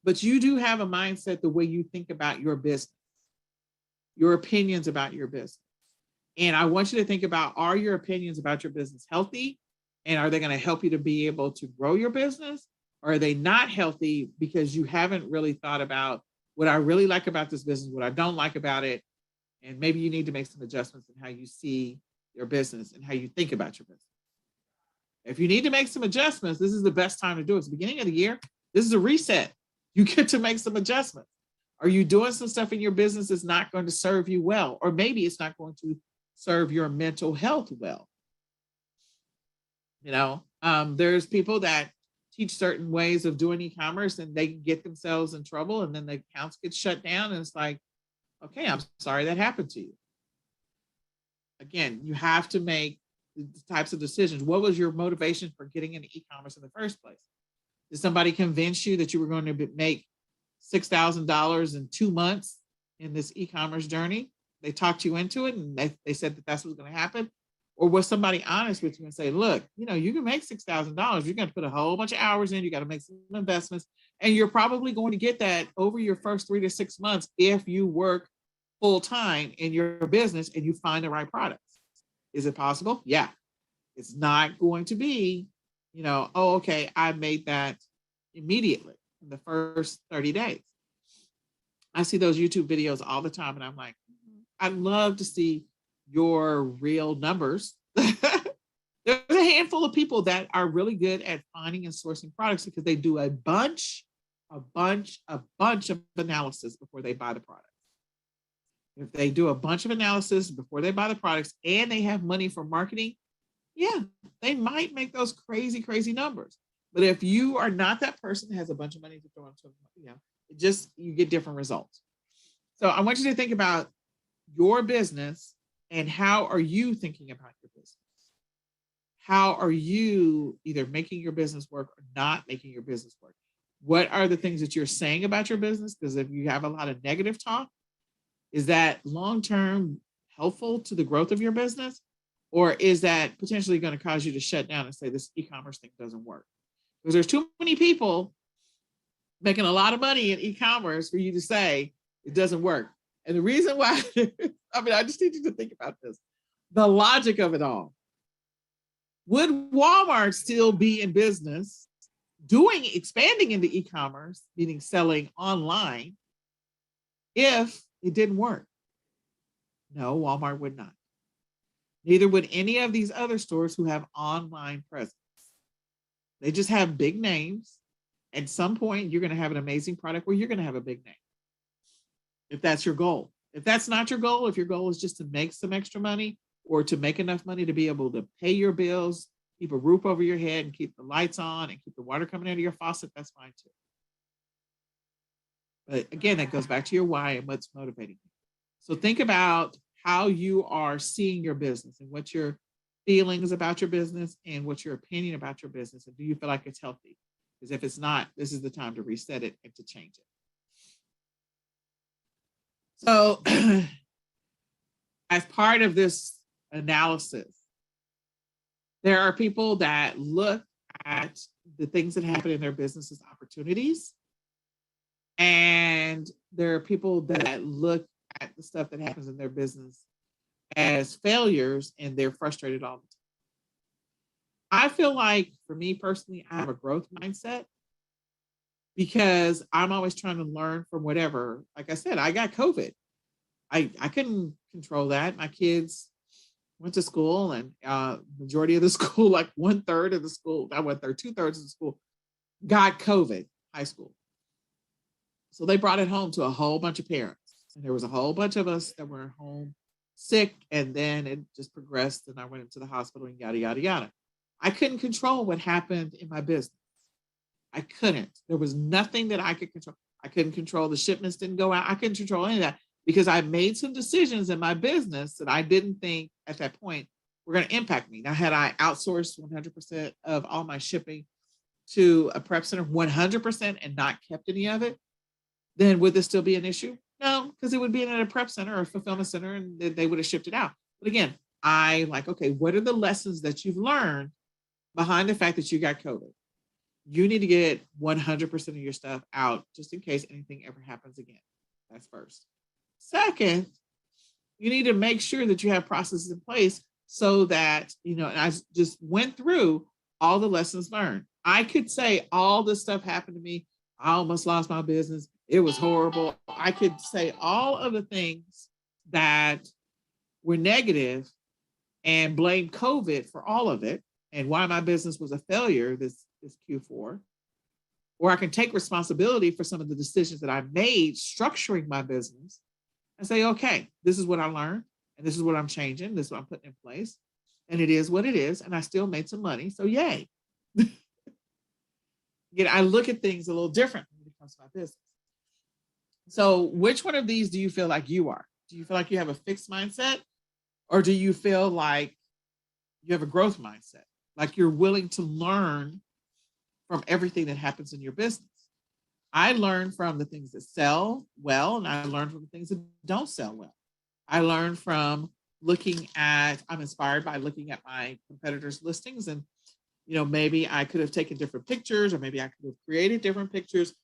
[SPEAKER 2] but you do have a mindset the way you think about your business, your opinions about your business. And I want you to think about, are your opinions about your business healthy? And are they going to help you to be able to grow your business? Or are they not healthy because you haven't really thought about what I really like about this business, what I don't like about it? And maybe you need to make some adjustments in how you see your business and how you think about your business. If you need to make some adjustments, this is the best time to do it. It's the beginning of the year. This is a reset. You get to make some adjustments. Are you doing some stuff in your business that's not going to serve you well? Or maybe it's not going to serve your mental health well. There's people that teach certain ways of doing e-commerce and they get themselves in trouble, and then the accounts get shut down. And it's like, okay, I'm sorry that happened to you. Again, you have to make the types of decisions. What was your motivation for getting into e-commerce in the first place? Did somebody convince you that you were going to make $6,000 in 2 months in this e-commerce journey? They talked you into it and they said that that's what's going to happen. Or was somebody honest with you and say, look, you can make $6,000. You're going to put a whole bunch of hours in. You got to make some investments. And you're probably going to get that over your first 3 to 6 months if you work full time in your business and you find the right products. Is it possible? Yeah. It's not going to be, oh, okay, I made that immediately in the first 30 days. I see those YouTube videos all the time and I'm like, I'd love to see your real numbers. There's a handful of people that are really good at finding and sourcing products because they do a bunch of analysis before they buy the product. If they do a bunch of analysis before they buy the products and they have money for marketing, yeah, they might make those crazy, crazy numbers. But if you are not that person that has a bunch of money to throw into, you get different results. So I want you to think about your business and how are you thinking about your business? How are you either making your business work or not making your business work? What are the things that you're saying about your business? Because if you have a lot of negative talk, is that long-term helpful to the growth of your business? Or is that potentially going to cause you to shut down and say this e-commerce thing doesn't work? Because there's too many people making a lot of money in e-commerce for you to say it doesn't work. And the reason why, I just need you to think about this. The logic of it all. Would Walmart still be in business expanding into e-commerce, meaning selling online, if it didn't work? No, Walmart would not. Neither would any of these other stores who have online presence. They just have big names. At some point, you're going to have an amazing product where you're going to have a big name. If that's your goal. If that's not your goal, if your goal is just to make some extra money or to make enough money to be able to pay your bills, keep a roof over your head and keep the lights on and keep the water coming out of your faucet, that's fine too. But again, that goes back to your why and what's motivating you. So think about how you are seeing your business and what your feelings about your business and what's your opinion about your business. And do you feel like it's healthy? Because if it's not, this is the time to reset it and to change it. So as part of this analysis, there are people that look at the things that happen in their business as opportunities. And there are people that look at the stuff that happens in their business as failures and they're frustrated all the time. I feel like for me personally, I have a growth mindset because I'm always trying to learn from whatever. Like I said, I got COVID. I couldn't control that. My kids went to school and majority of the school, like 1/3 of the school, not 1/3, 2/3 of the school got COVID, high school. So they brought it home to a whole bunch of parents. And there was a whole bunch of us that were home sick. And then it just progressed and I went into the hospital and yada, yada, yada. I couldn't control what happened in my business. I couldn't. There was nothing that I could control. I couldn't control the shipments didn't go out. I couldn't control any of that because I made some decisions in my business that I didn't think at that point were going to impact me. Now, had I outsourced 100% of all my shipping to a prep center, 100% and not kept any of it, then would this still be an issue? No, because it would be in a prep center or a fulfillment center and they would have shipped it out. But again, okay, what are the lessons that you've learned behind the fact that you got COVID? You need to get 100% of your stuff out just in case anything ever happens again. That's first. Second, you need to make sure that you have processes in place so that, and I just went through all the lessons learned. I could say all this stuff happened to me. I almost lost my business. It was horrible. I could say all of the things that were negative and blame COVID for all of it and why my business was a failure this Q4. Or I can take responsibility for some of the decisions that I made structuring my business and say, okay, this is what I learned and this is what I'm changing. This is what I'm putting in place. And it is what it is. And I still made some money. So yay. Again, I look at things a little different when it comes to my business. So which one of these do you feel like you are? Do you feel like you have a fixed mindset, or do you feel like you have a growth mindset? Like you're willing to learn from everything that happens in your business. I learn from the things that sell well, and I learn from the things that don't sell well. I learn from I'm inspired by looking at my competitors' listings, and maybe I could have taken different pictures, or maybe I could have created different pictures.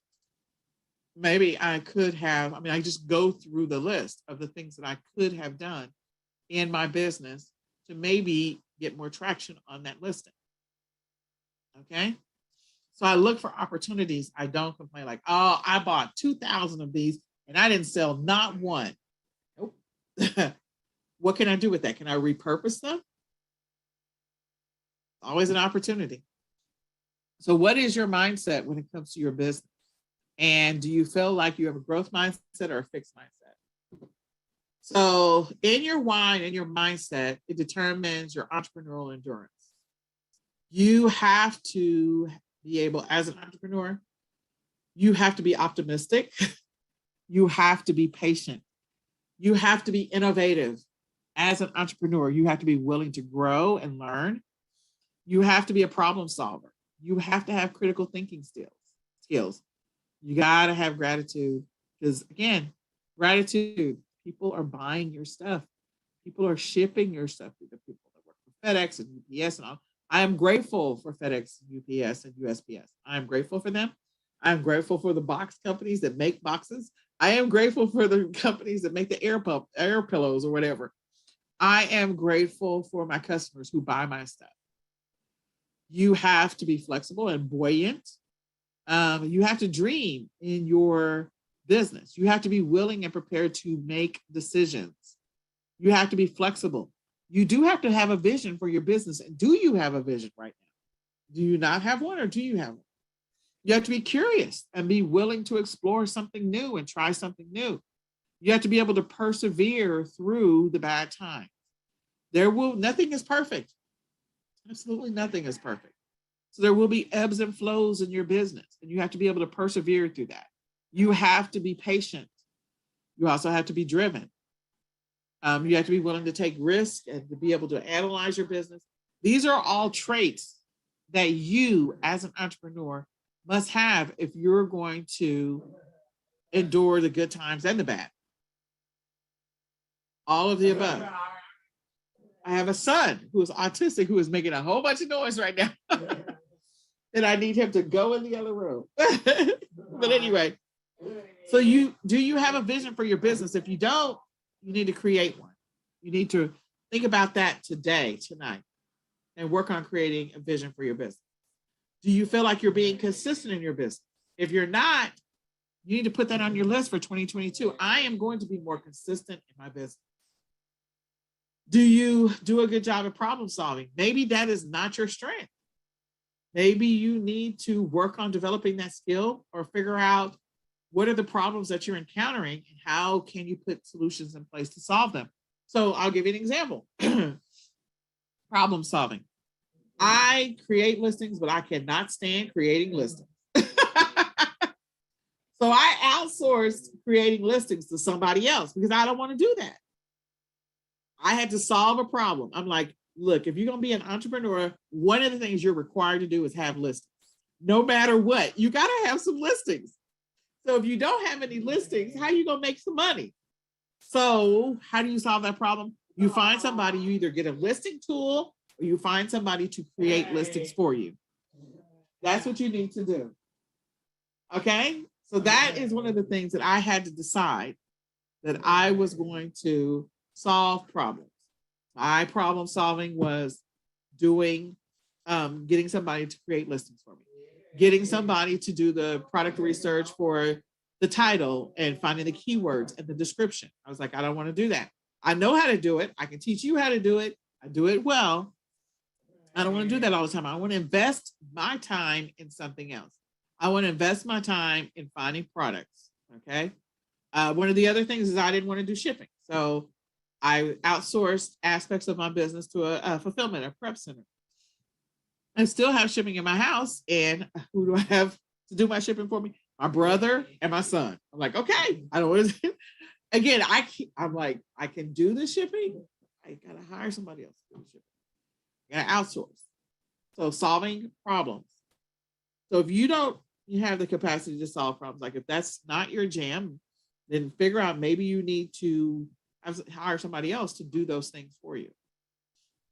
[SPEAKER 2] Maybe I could have, I just go through the list of the things that I could have done in my business to maybe get more traction on that listing. Okay. So I look for opportunities. I don't complain like, oh, I bought 2,000 of these and I didn't sell not one. Nope. What can I do with that? Can I repurpose them? Always an opportunity. So what is your mindset when it comes to your business? And do you feel like you have a growth mindset or a fixed mindset? So in your why and your mindset, it determines your entrepreneurial endurance. You have to be able, as an entrepreneur, you have to be optimistic. You have to be patient. You have to be innovative. As an entrepreneur, you have to be willing to grow and learn. You have to be a problem solver. You have to have critical thinking skills. You got to have gratitude, because again, gratitude, people are buying your stuff. People are shipping your stuff to the people that work for FedEx and UPS and all. I am grateful for FedEx, UPS, and USPS. I am grateful for them. I am grateful for the box companies that make boxes. I am grateful for the companies that make the air pillows or whatever. I am grateful for my customers who buy my stuff. You have to be flexible and buoyant. You have to dream in your business. You have to be willing and prepared to make decisions. You have to be flexible. You do have to have a vision for your business. And do you have a vision right now? Do you not have one, or do you have one? You have to be curious and be willing to explore something new and try something new. You have to be able to persevere through the bad times. Nothing is perfect. Absolutely nothing is perfect. So there will be ebbs and flows in your business, and you have to be able to persevere through that. You have to be patient. You also have to be driven. You have to be willing to take risks and to be able to analyze your business. These are all traits that you, as an entrepreneur, must have if you're going to endure the good times and the bad. All of the above. I have a son who is autistic, who is making a whole bunch of noise right now. And I need him to go in the other room. But anyway, so do you have a vision for your business? If you don't, you need to create one. You need to think about that tonight, and work on creating a vision for your business. Do you feel like you're being consistent in your business? If you're not, you need to put that on your list for 2022. I am going to be more consistent in my business. Do you do a good job of problem solving? Maybe that is not your strength. Maybe you need to work on developing that skill, or figure out what are the problems that you're encountering and how can you put solutions in place to solve them. So I'll give you an example. Problem solving. I create listings, but I cannot stand creating listings. So I outsourced creating listings to somebody else because I don't want to do that. I had to solve a problem. I'm like, look, if you're going to be an entrepreneur, one of the things you're required to do is have listings. No matter what, you got to have some listings. So if you don't have any listings, how are you going to make some money? So how do you solve that problem? You find somebody, you either get a listing tool, or you find somebody to create listings for you. That's what you need to do. Okay? So that is one of the things that I had to decide, that I was going to solve problems. My problem solving was getting somebody to create listings for me, getting somebody to do the product research for the title and finding the keywords and the description. I was like, I don't want to do that. I know how to do it. I can teach you how to do it. I do it well. I don't want to do that all the time. I want to invest my time in something else. I want to invest my time in finding products. Okay. One of the other things is I didn't want to do shipping. So I outsourced aspects of my business to a fulfillment, a prep center. I still have shipping in my house. And who do I have to do my shipping for me? My brother and my son. I'm like, okay, I don't want to. Again, I'm like, I can do the shipping. I gotta hire somebody else to do the shipping. I gotta outsource. So solving problems. So if you have the capacity to solve problems, like if that's not your jam, then figure out maybe you need to hire somebody else to do those things for you.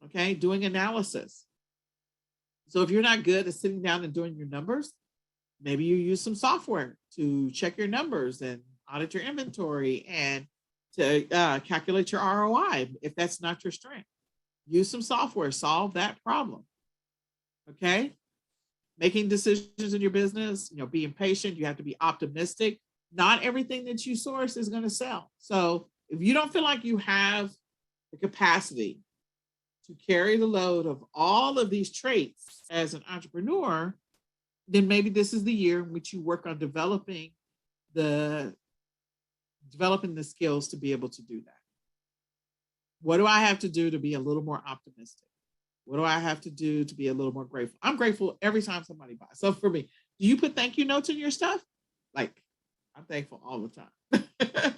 [SPEAKER 2] Okay, doing analysis. So if you're not good at sitting down and doing your numbers, maybe you use some software to check your numbers and audit your inventory and to calculate your ROI. If that's not your strength, use some software, solve that problem. Okay, making decisions in your business, being patient. You have to be optimistic. Not everything that you source is going to sell. So if you don't feel like you have the capacity to carry the load of all of these traits as an entrepreneur, then maybe this is the year in which you work on developing the skills to be able to do that. What do I have to do to be a little more optimistic? What do I have to do to be a little more grateful? I'm grateful every time somebody buys. So for me, do you put thank you notes in your stuff? Like, I'm thankful all the time.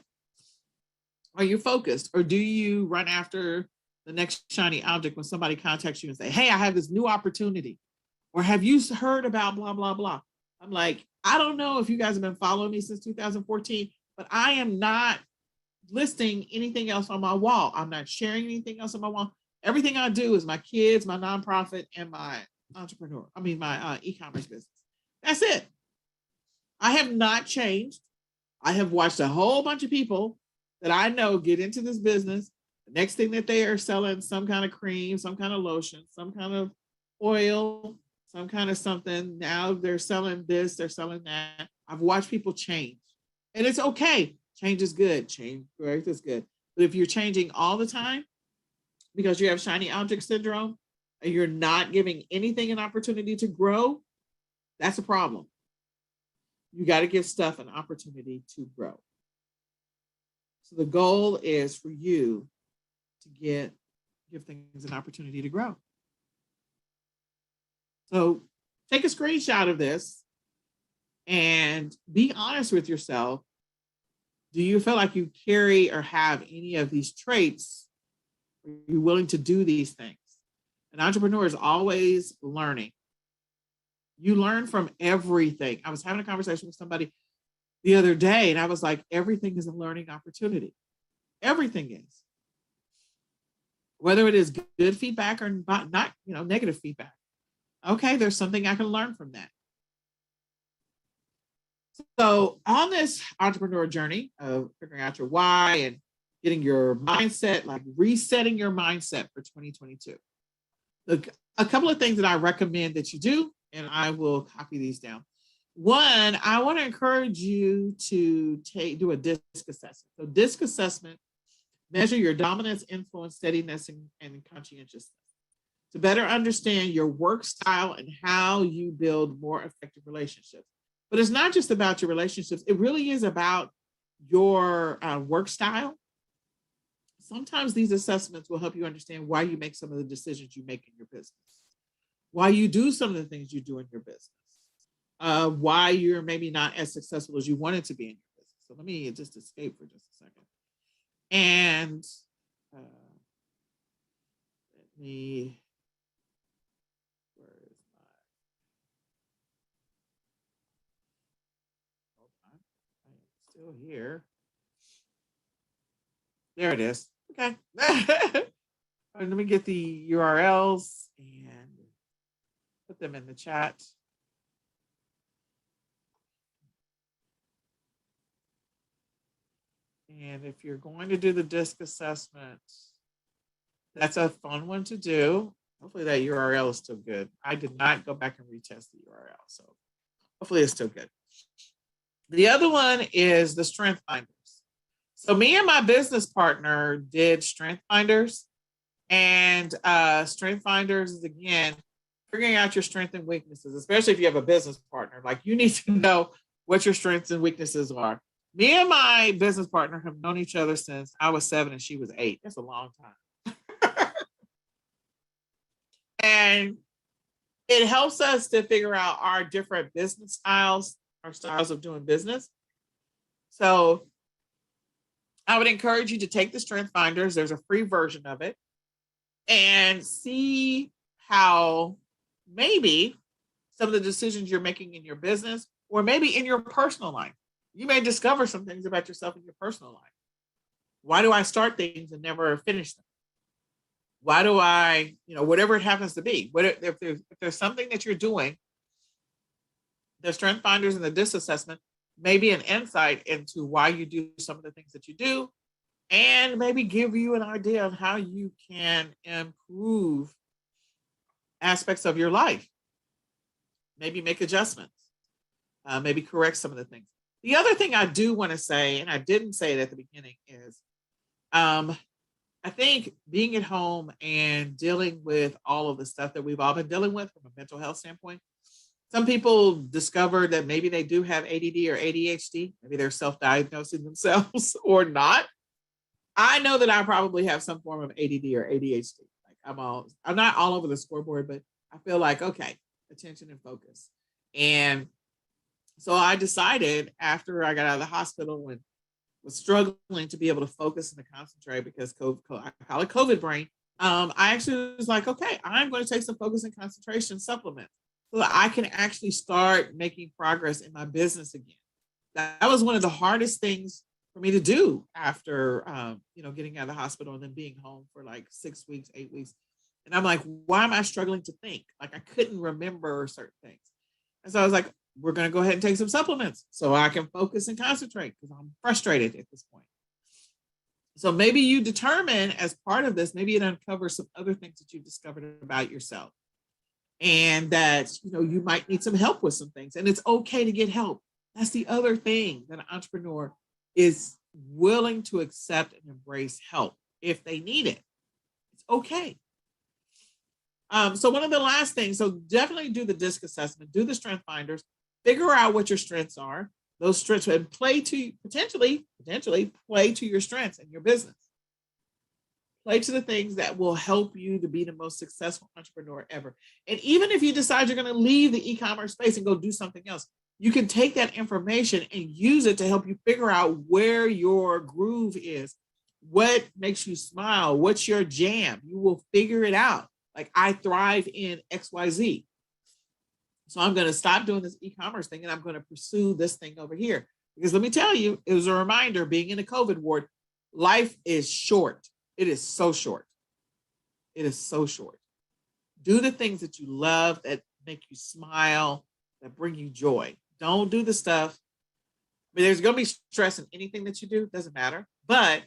[SPEAKER 2] Are you focused, or do you run after the next shiny object when somebody contacts you and say, hey, I have this new opportunity, or have you heard about blah, blah, blah? I'm like, I don't know if you guys have been following me since 2014, but I am not listing anything else on my wall. I'm not sharing anything else on my wall. Everything I do is my kids, my nonprofit, and my my e-commerce business. That's it. I have not changed. I have watched a whole bunch of people that I know get into this business. The next thing that they are selling, some kind of cream, some kind of lotion, some kind of oil, some kind of something. Now they're selling this, they're selling that. I've watched people change, and it's okay. Change is good. Change growth is good. But if you're changing all the time because you have shiny object syndrome and you're not giving anything an opportunity to grow, that's a problem. You got to give stuff an opportunity to grow. So the goal is for you to give things an opportunity to grow. So take a screenshot of this and be honest with yourself. Do you feel like you carry or have any of these traits? Are you willing to do these things? An entrepreneur is always learning. You learn from everything. I was having a conversation with somebody the other day, and I was like, everything is a learning opportunity. Everything is. Whether it is good feedback or not, negative feedback. Okay, there's something I can learn from that. So on this entrepreneur journey of figuring out your why and getting your mindset, like resetting your mindset for 2022, a couple of things that I recommend that you do, and I will copy these down. One, I want to encourage you to do a DISC assessment. So DISC assessment, measure your dominance, influence, steadiness, and conscientiousness to better understand your work style and how you build more effective relationships. But it's not just about your relationships. It really is about your work style. Sometimes these assessments will help you understand why you make some of the decisions you make in your business, why you do some of the things you do in your business, why you're maybe not as successful as you wanted to be in your business. So let me just escape for just a second. And let me, where is my, hold on, I am still here. There it is. Okay. Let me get the URLs and put them in the chat. And if you're going to do the DISC assessment, that's a fun one to do. Hopefully that URL is still good. I did not go back and retest the URL, so hopefully it's still good. The other one is the Strength Finders. So me and my business partner did Strength Finders, and Strength Finders is, again, figuring out your strengths and weaknesses, especially if you have a business partner. Like, you need to know what your strengths and weaknesses are. Me and my business partner have known each other since I was 7 and she was 8. That's a long time. And It helps us to figure out our different business styles, our styles of doing business. So I would encourage you to take the Strength Finders. There's a free version of it, and see how maybe some of the decisions you're making in your business or maybe in your personal life, you may discover some things about yourself in your personal life. Why do I start things and never finish them? Why do I, whatever it happens to be, if there's something that you're doing, the Strength Finders and the DISC assessment may be an insight into why you do some of the things that you do, and maybe give you an idea of how you can improve aspects of your life. Maybe make adjustments, maybe correct some of the things. The other thing I do want to say, and I didn't say it at the beginning, is I think being at home and dealing with all of the stuff that we've all been dealing with from a mental health standpoint, some people discover that maybe they do have ADD or ADHD. Maybe they're self-diagnosing themselves or not. I know that I probably have some form of ADD or ADHD. Like I'm not all over the scoreboard, but I feel like, okay, attention and focus. And so I decided after I got out of the hospital and was struggling to be able to focus and to concentrate because I call it COVID brain. I actually was like, okay, I'm going to take some focus and concentration supplements so that I can actually start making progress in my business again. That was one of the hardest things for me to do after, getting out of the hospital and then being home for like 6 weeks, 8 weeks. And I'm like, why am I struggling to think? Like I couldn't remember certain things. And so I was like, we're going to go ahead and take some supplements so I can focus and concentrate because I'm frustrated at this point. So maybe you determine as part of this, maybe it uncovers some other things that you've discovered about yourself and that, you might need some help with some things, and it's okay to get help. That's the other thing, that an entrepreneur is willing to accept and embrace help if they need it. It's okay. So one of the last things, so definitely do the DISC assessment, do the Strength Finders, figure out what your strengths are, those strengths, and potentially play to your strengths in your business. Play to the things that will help you to be the most successful entrepreneur ever. And even if you decide you're going to leave the e-commerce space and go do something else, you can take that information and use it to help you figure out where your groove is, what makes you smile, what's your jam. You will figure it out. Like I thrive in XYZ. So I'm going to stop doing this e-commerce thing and I'm going to pursue this thing over here. Because let me tell you, it was a reminder, being in a COVID ward, life is short. It is so short. It is so short. Do the things that you love, that make you smile, that bring you joy. Don't do the stuff. I mean, there's going to be stress in anything that you do. Doesn't matter. But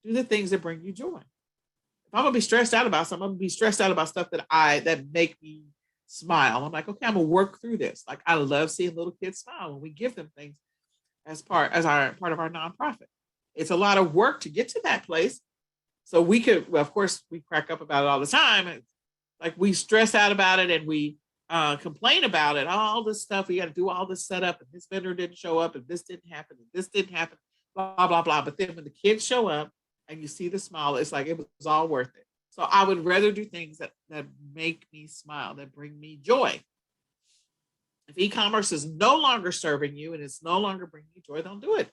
[SPEAKER 2] do the things that bring you joy. If I'm going to be stressed out about something, I'm going to be stressed out about stuff that make me smile. I'm like, okay, I'm gonna work through this. Like I love seeing little kids smile when we give them things as part of our nonprofit. It's a lot of work to get to that place. So we could, well, of course, we crack up about it all the time. And like we stress out about it and we complain about it, all this stuff. We got to do all this setup, and this vendor didn't show up, and this didn't happen, and this didn't happen, blah, blah, blah. But then when the kids show up and you see the smile, it's like it was all worth it. So I would rather do things that make me smile, that bring me joy. If e-commerce is no longer serving you and it's no longer bringing you joy, don't do it.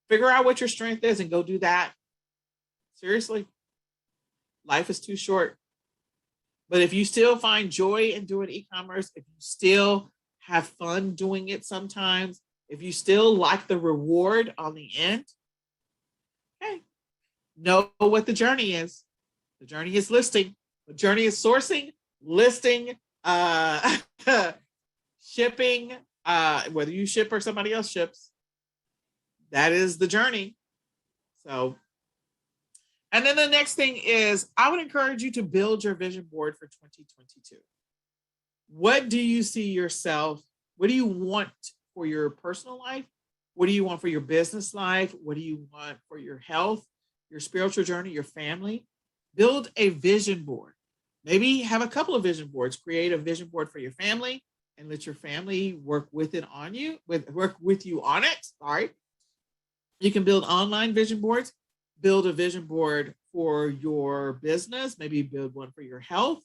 [SPEAKER 2] Figure out what your strength is and go do that. Seriously, life is too short. But if you still find joy in doing e-commerce, if you still have fun doing it sometimes, if you still like the reward on the end, hey, know what the journey is. The journey is listing. The journey is sourcing, listing, shipping, whether you ship or somebody else ships. That is the journey. So, and then the next thing is, I would encourage you to build your vision board for 2022. What do you see yourself? What do you want for your personal life? What do you want for your business life? What do you want for your health, your spiritual journey, your family? Build a vision board. Maybe have a couple of vision boards. Create a vision board for your family and let your family work with you on it. Sorry. You can build online vision boards. Build a vision board for your business. Maybe build one for your health.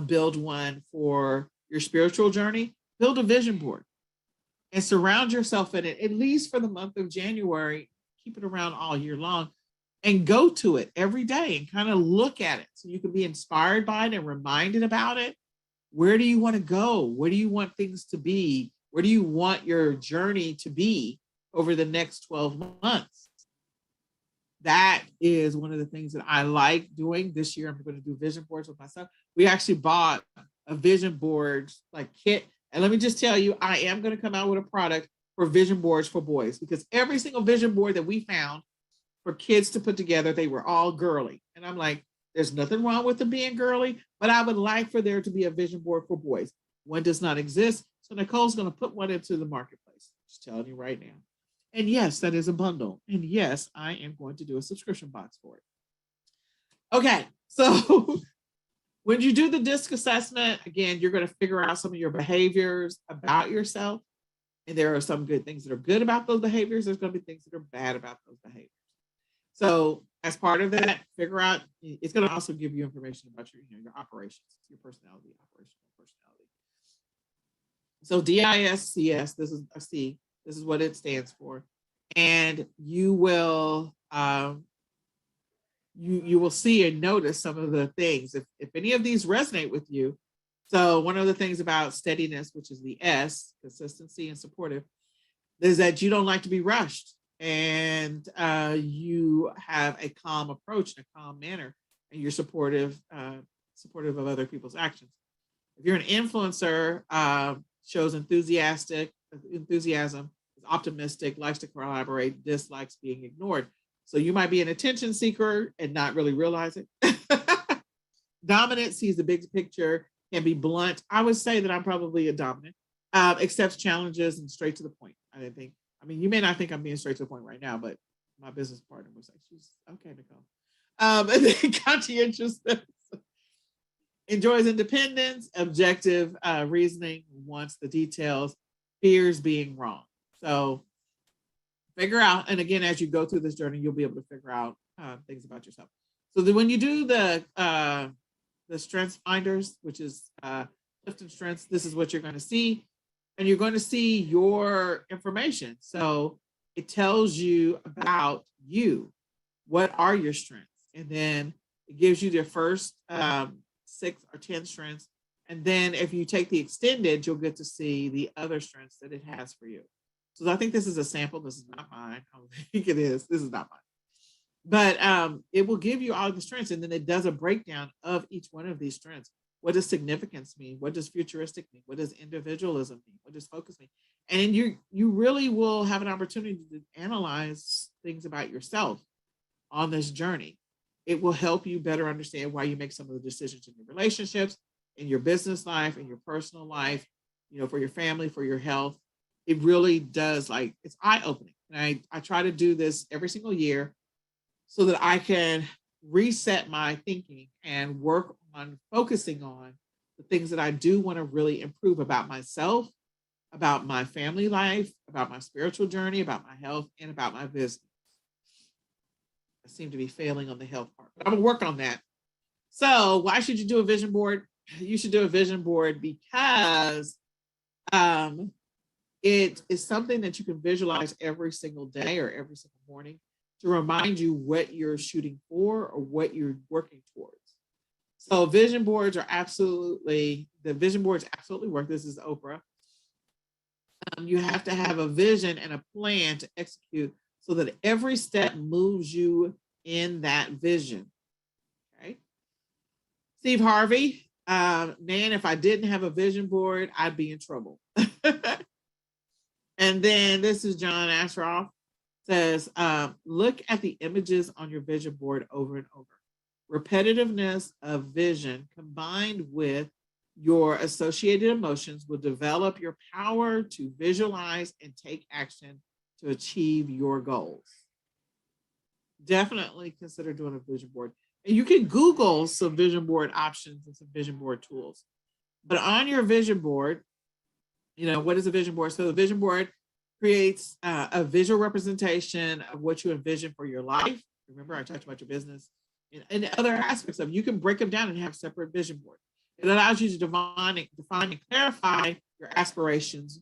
[SPEAKER 2] build one for your spiritual journey, build a vision board and surround yourself in it, at least for the month of January. Keep it around all year long and go to it every day and kind of look at it so you can be inspired by it and reminded about it. Where do you want to go? Where do you want things to be? Where do you want your journey to be over the next 12 months? That is one of the things that I like doing this year. I'm going to do vision boards with myself. We actually bought a vision board like kit. And let me just tell you, I am going to come out with a product for vision boards for boys, because every single vision board that we found for kids to put together, they were all girly. And I'm like, there's nothing wrong with them being girly, but I would like for there to be a vision board for boys. One does not exist. So Nicole's going to put one into the marketplace. Just telling you right now. And yes, that is a bundle. And yes, I am going to do a subscription box for it. Okay, so when you do the DISC assessment, again, you're going to figure out some of your behaviors about yourself. And there are some good things that are good about those behaviors. There's going to be things that are bad about those behaviors. So as part of that, figure out, it's going to also give you information about your operations, your personality, operational personality. So DISCS, this is a C. This is what it stands for. And you will you will see and notice some of the things. If any of these resonate with you. So one of the things about steadiness, which is the S, consistency and supportive, is that you don't like to be rushed, and you have a calm approach and a calm manner, and you're supportive of other people's actions. If you're an influencer, shows enthusiasm, is optimistic, likes to collaborate, dislikes being ignored. So you might be an attention seeker and not really realize it. Dominant sees the big picture, can be blunt. I would say that I'm probably a dominant, accepts challenges and straight to the point. I mean, you may not think I'm being straight to the point right now, but my business partner was like, she's okay, Nicole. And then conscientiousness. Enjoys independence, objective reasoning, wants the details, fears being wrong. So figure out, and again, as you go through this journey, you'll be able to figure out things about yourself. So then when you do the strengths finders, which is Clifton Strengths, this is what you're going to see. And you're going to see your information. So it tells you about you. What are your strengths? And then it gives you the first 6 or 10 strengths. And then if you take the extended, you'll get to see the other strengths that it has for you. So I think this is a sample. This is not mine. I think it is. This is not mine. But it will give you all the strengths. And then it does a breakdown of each one of these strengths. What does significance mean? What does futuristic mean? What does individualism mean? What does focus mean? And you really will have an opportunity to analyze things about yourself on this journey. It will help you better understand why you make some of the decisions in your relationships, in your business life, in your personal life, for your family, for your health. It really does, it's eye-opening. And I try to do this every single year so that I can reset my thinking and work on focusing on the things that I do want to really improve about myself, about my family life, about my spiritual journey, about my health, and about my business. I seem to be failing on the health part, but I'm gonna work on that. So why should you do a vision board? You should do a vision board because it is something that you can visualize every single day or every single morning to remind you what you're shooting for or what you're working towards. So vision boards absolutely work. This is Oprah. You have to have a vision and a plan to execute so that every step moves you in that vision. Okay. Steve Harvey, man, if I didn't have a vision board, I'd be in trouble. And then this is John Asheroff, says, look at the images on your vision board over and over. Repetitiveness of vision combined with your associated emotions will develop your power to visualize and take action to achieve your goals. Definitely consider doing a vision board. And you can Google some vision board options and some vision board tools. But on your vision board, what is a vision board? So the vision board creates a visual representation of what you envision for your life. Remember, I talked about your business and other aspects of it. You can break them down and have separate vision boards. It allows you to define and clarify your aspirations,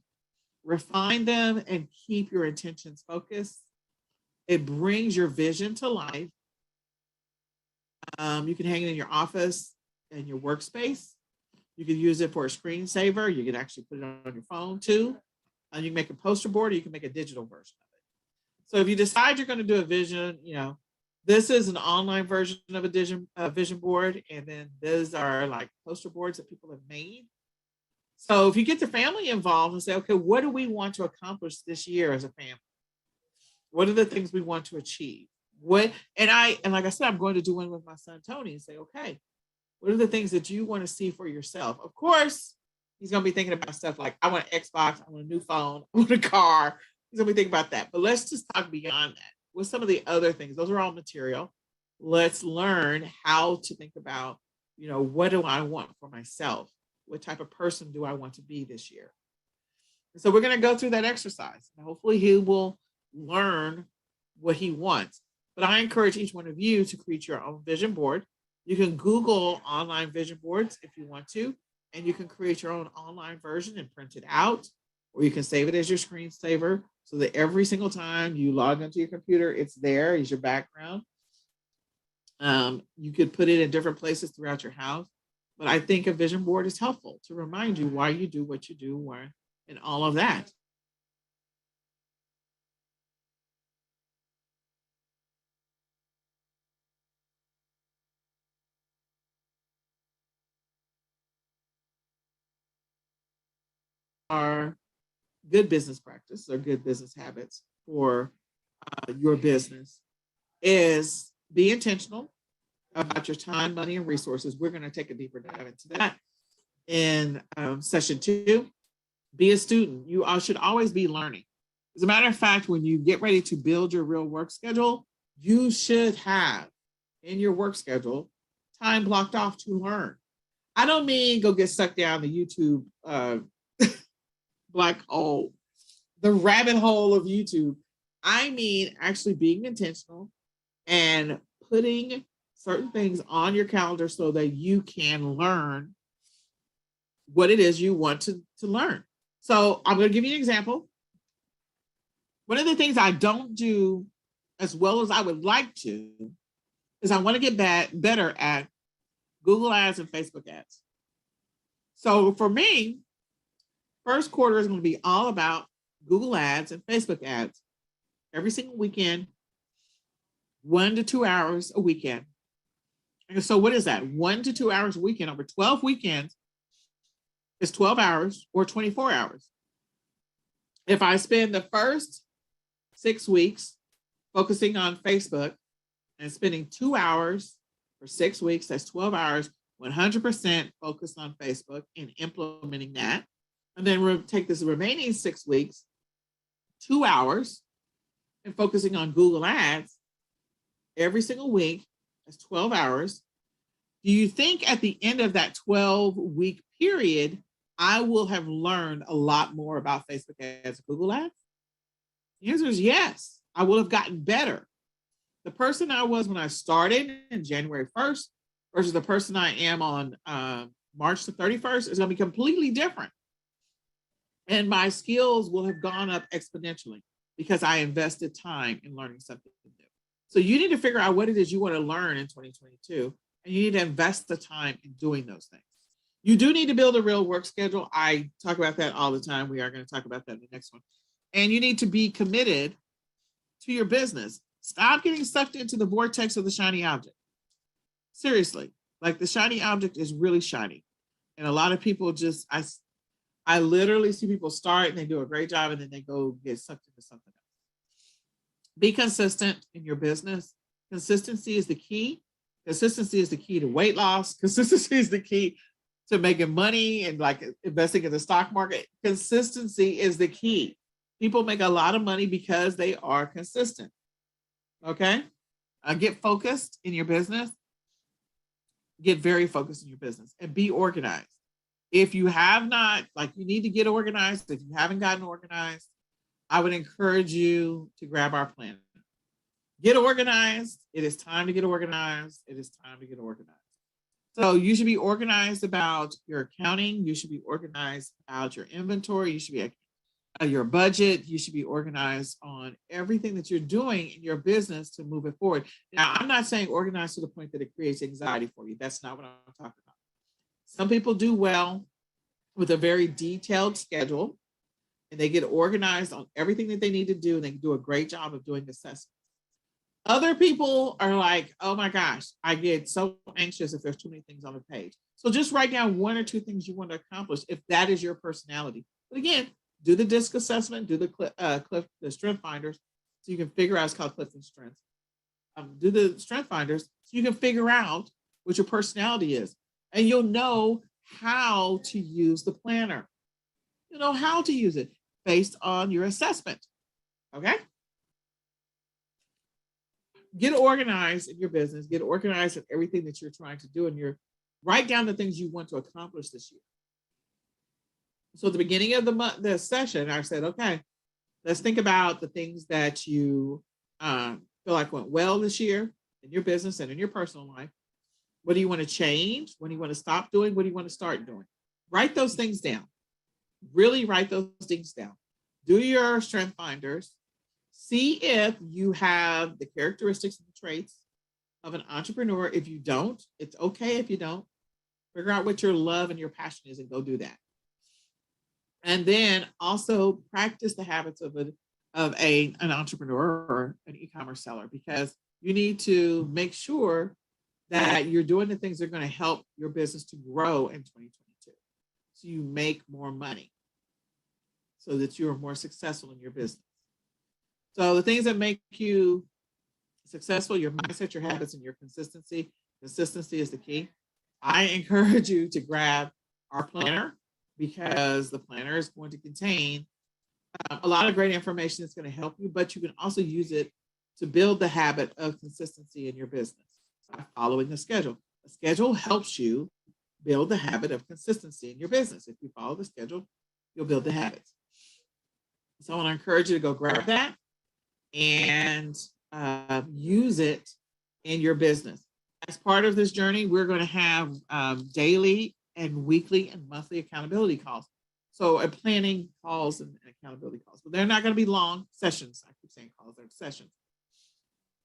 [SPEAKER 2] refine them, and keep your intentions focused. It brings your vision to life. You can hang it in your office and your workspace. You can use it for a screensaver. You can actually put it on your phone too. And you can make a poster board, or you can make a digital version of it. So if you decide you're going to do a vision, this is an online version of a vision board, and then these are like poster boards that people have made. So if you get the family involved and say, okay, what do we want to accomplish this year as a family? What are the things we want to achieve? And like I said, I'm going to do one with my son Tony and say, okay, what are the things that you want to see for yourself? Of course, he's going to be thinking about stuff like, I want an Xbox, I want a new phone, I want a car. He's going to be thinking about that. But let's just talk beyond that. With some of the other things, those are all material. Let's learn how to think about, what do I want for myself? What type of person do I want to be this year? And so we're going to go through that exercise. And hopefully he will learn what he wants. But I encourage each one of you to create your own vision board. You can Google online vision boards if you want to, and you can create your own online version and print it out, or you can save it as your screensaver so that every single time you log into your computer, it's there as your background. You could put it in different places throughout your house, but I think a vision board is helpful to remind you why you do what you do, why, and all of that. Are good business practice or good business habits for your business is be intentional about your time, money, and resources. We're going to take a deeper dive into that in session 2. Be a student. You should always be learning. As a matter of fact, when you get ready to build your real work schedule, you should have in your work schedule time blocked off to learn. I don't mean go get sucked down the YouTube black hole, the rabbit hole of YouTube. I mean actually being intentional and putting certain things on your calendar so that you can learn what it is you want to learn. So I'm going to give you an example. One of the things I don't do as well as I would like to is I want to get better at Google ads and Facebook ads. So for me, first quarter is going to be all about Google ads and Facebook ads every single weekend, 1 to 2 hours a weekend. And so what is that? 1 to 2 hours a weekend over 12 weekends is 12 hours or 24 hours. If I spend the first 6 weeks focusing on Facebook and spending 2 hours for 6 weeks, that's 12 hours, 100% focused on Facebook and implementing that. And then we'll take this remaining 6 weeks, 2 hours, and focusing on Google ads every single week. That's 12 hours. Do you think at the end of that 12-week period, I will have learned a lot more about Facebook ads and Google ads? The answer is yes. I will have gotten better. The person I was when I started in January 1st versus the person I am on March the 31st is going to be completely different. And my skills will have gone up exponentially because I invested time in learning something new. So you need to figure out what it is you want to learn in 2022, and you need to invest the time in doing those things. You do need to build a real work schedule. I talk about that all the time. We are going to talk about that in the next one. And you need to be committed to your business. Stop getting sucked into the vortex of the shiny object. Seriously, like the shiny object is really shiny. And a lot of people I literally see people start and they do a great job and then they go get sucked into something else. Be consistent in your business. Consistency is the key. Consistency is the key to weight loss. Consistency is the key to making money and like investing in the stock market. Consistency is the key. People make a lot of money because they are consistent. Okay? Get focused in your business. Get very focused in your business and be organized. If you have not, you need to get organized. If you haven't gotten organized, I would encourage you to grab our plan. Get organized. It is time to get organized. It is time to get organized. So you should be organized about your accounting. You should be organized about your inventory. You should be your budget. You should be organized on everything that you're doing in your business to move it forward. Now, I'm not saying organized to the point that it creates anxiety for you. That's not what I'm talking about. Some people do well with a very detailed schedule, and they get organized on everything that they need to do, and they do a great job of doing assessments. Other people are like, oh my gosh, I get so anxious if there's too many things on the page. So just write down one or two things you want to accomplish if that is your personality. But again, do the DISC assessment, do the strength finders, so you can figure out, it's called Clifton Strengths. Do the strength finders so you can figure out what your personality is. And you'll know how to use the planner. You'll know how to use it based on your assessment. Okay? Get organized in your business, get organized in everything that you're trying to do, and write down the things you want to accomplish this year. So at the beginning of the session, I said, okay, let's think about the things that you feel like went well this year in your business and in your personal life. What do you want to change? What do you want to stop doing? What do you want to start doing? Write those things down. Really write those things down. Do your strength finders. See if you have the characteristics and the traits of an entrepreneur. If you don't, it's okay if you don't. Figure out what your love and your passion is and go do that. And then also practice the habits of an entrepreneur or an e-commerce seller, because you need to make sure that you're doing the things that are going to help your business to grow in 2022. So you make more money so that you're more successful in your business. So the things that make you successful, your mindset, your habits, and your consistency. Consistency is the key. I encourage you to grab our planner, because the planner is going to contain a lot of great information that's going to help you, but you can also use it to build the habit of consistency in your business by following the schedule. The schedule helps you build the habit of consistency in your business. If you follow the schedule, you'll build the habits. So I want to encourage you to go grab that and use it in your business. As part of this journey, we're going to have daily and weekly and monthly accountability calls. So planning calls and accountability calls, but they're not going to be long sessions. I keep saying calls, they're sessions.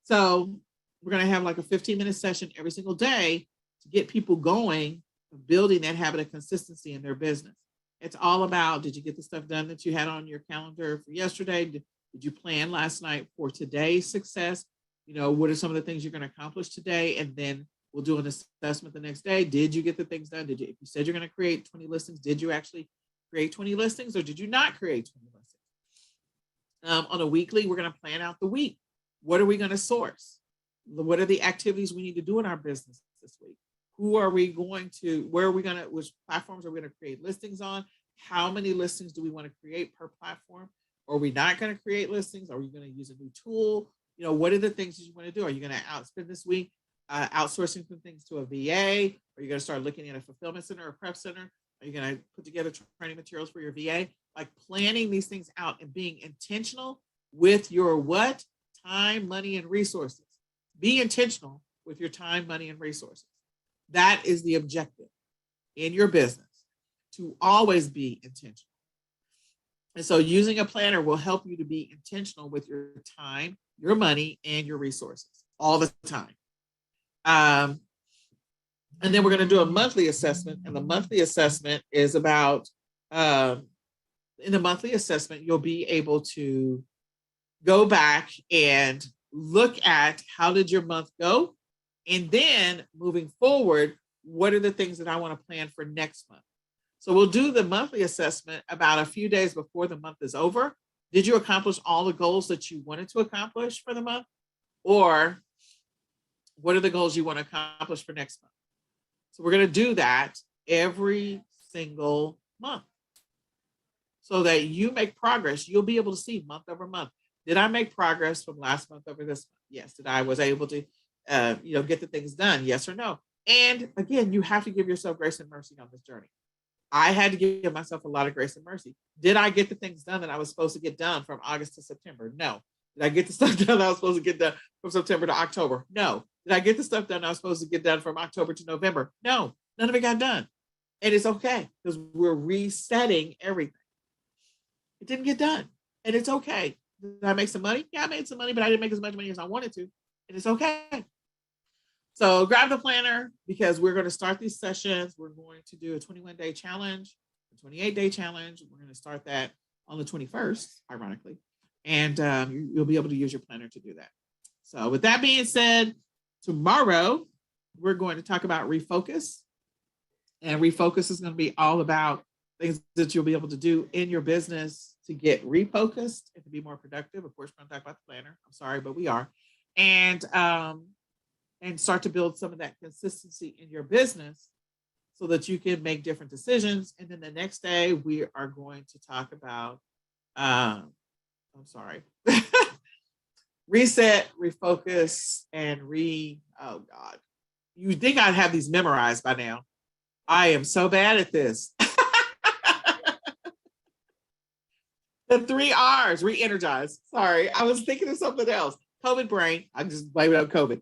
[SPEAKER 2] So we're going to have like a 15-minute session every single day to get people going, building that habit of consistency in their business. It's all about, did you get the stuff done that you had on your calendar for yesterday? Did you plan last night for today's success? You know, what are some of the things you're going to accomplish today? And then we'll do an assessment the next day. Did you get the things done? If you said you're going to create 20 listings, did you actually create 20 listings, or did you not create 20 listings? On a weekly, we're going to plan out the week. What are we going to source? What are the activities we need to do in our business this week? Who are we going to, where are we going to, which platforms are we going to create listings on? How many listings do we want to create per platform? Are we not going to create listings? Are we going to use a new tool? You know, what are the things that you want to do? Are you going to outspend this week outsourcing some things to a VA? Are you going to start looking at a fulfillment center or prep center? Are you going to put together training materials for your VA? Like planning these things out and being intentional with your what? Time, money, and resources. Be intentional with your time, money, and resources. That is the objective in your business, to always be intentional. And so using a planner will help you to be intentional with your time, your money, and your resources all the time. And then we're going to do a monthly assessment. And the monthly assessment is about, in the monthly assessment, you'll be able to go back and look at how did your month go? And then moving forward, what are the things that I want to plan for next month? So we'll do the monthly assessment about a few days before the month is over. Did you accomplish all the goals that you wanted to accomplish for the month? Or what are the goals you want to accomplish for next month? So we're going to do that every single month so that you make progress. You'll be able to see month over month. Did I make progress from last month over this month? Yes. Did I was able to, get the things done? Yes or no? And again, you have to give yourself grace and mercy on this journey. I had to give myself a lot of grace and mercy. Did I get the things done that I was supposed to get done from August to September? No.
[SPEAKER 1] Did I get the stuff done I was supposed to get done from September to October? No. Did I get the stuff done I was supposed to get done from October to November? No, none of it got done. And it's okay because we're resetting everything. It didn't get done. And it's okay. Did I make some money? Yeah, I made some money, but I didn't make as much money as I wanted to. And it's okay. So grab the planner because we're going to start these sessions. We're going to do a 21-day challenge, a 28-day challenge. We're going to start that on the 21st, ironically. And you'll be able to use your planner to do that. So with that being said, tomorrow we're going to talk about refocus. And refocus is going to be all about things that you'll be able to do in your business to get refocused and to be more productive. Of course, we're going to talk about the planner. I'm sorry, but we are. And start to build some of that consistency in your business so that you can make different decisions. And then the next day, we are going to talk about, reset, refocus, and oh God. You think I'd have these memorized by now. I am so bad at this. The 3 R's, re-energize. Sorry, I was thinking of something else. COVID brain. I just blame it on COVID.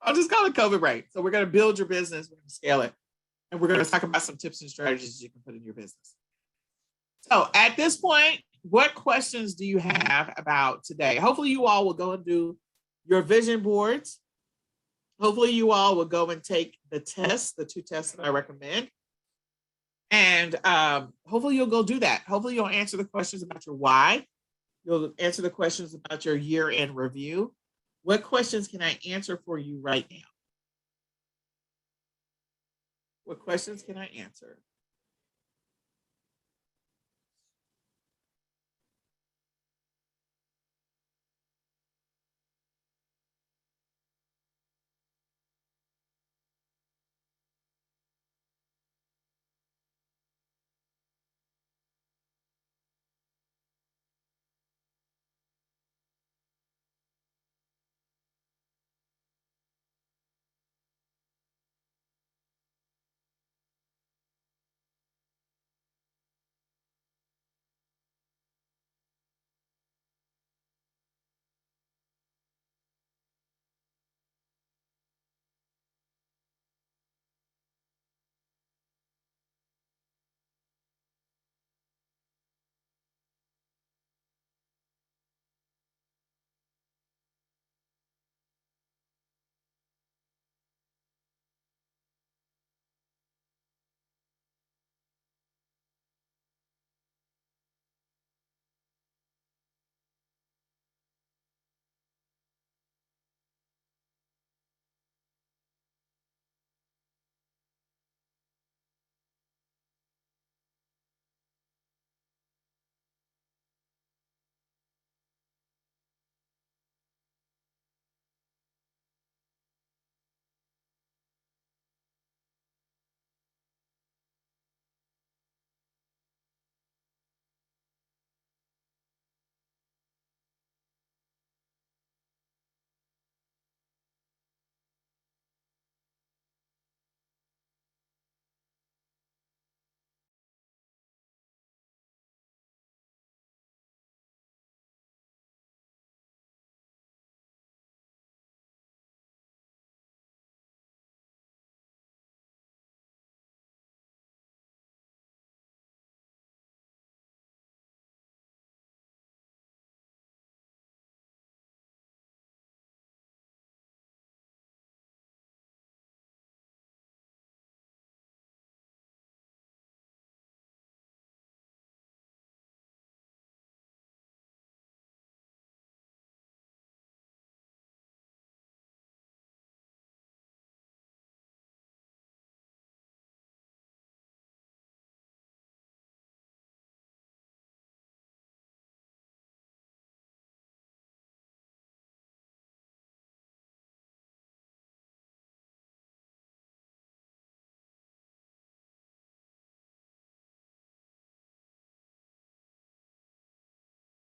[SPEAKER 1] I'll just call it COVID brain. So we're going to build your business. We're going to scale it. And we're going to talk about some tips and strategies you can put in your business. So at this point, what questions do you have about today? Hopefully you all will go and do your vision boards. Hopefully you all will go and take the tests, the 2 tests that I recommend. And hopefully you'll go do that. Hopefully you'll answer the questions about your why. You'll answer the questions about your year-end review. What questions can I answer for you right now? What questions can I answer?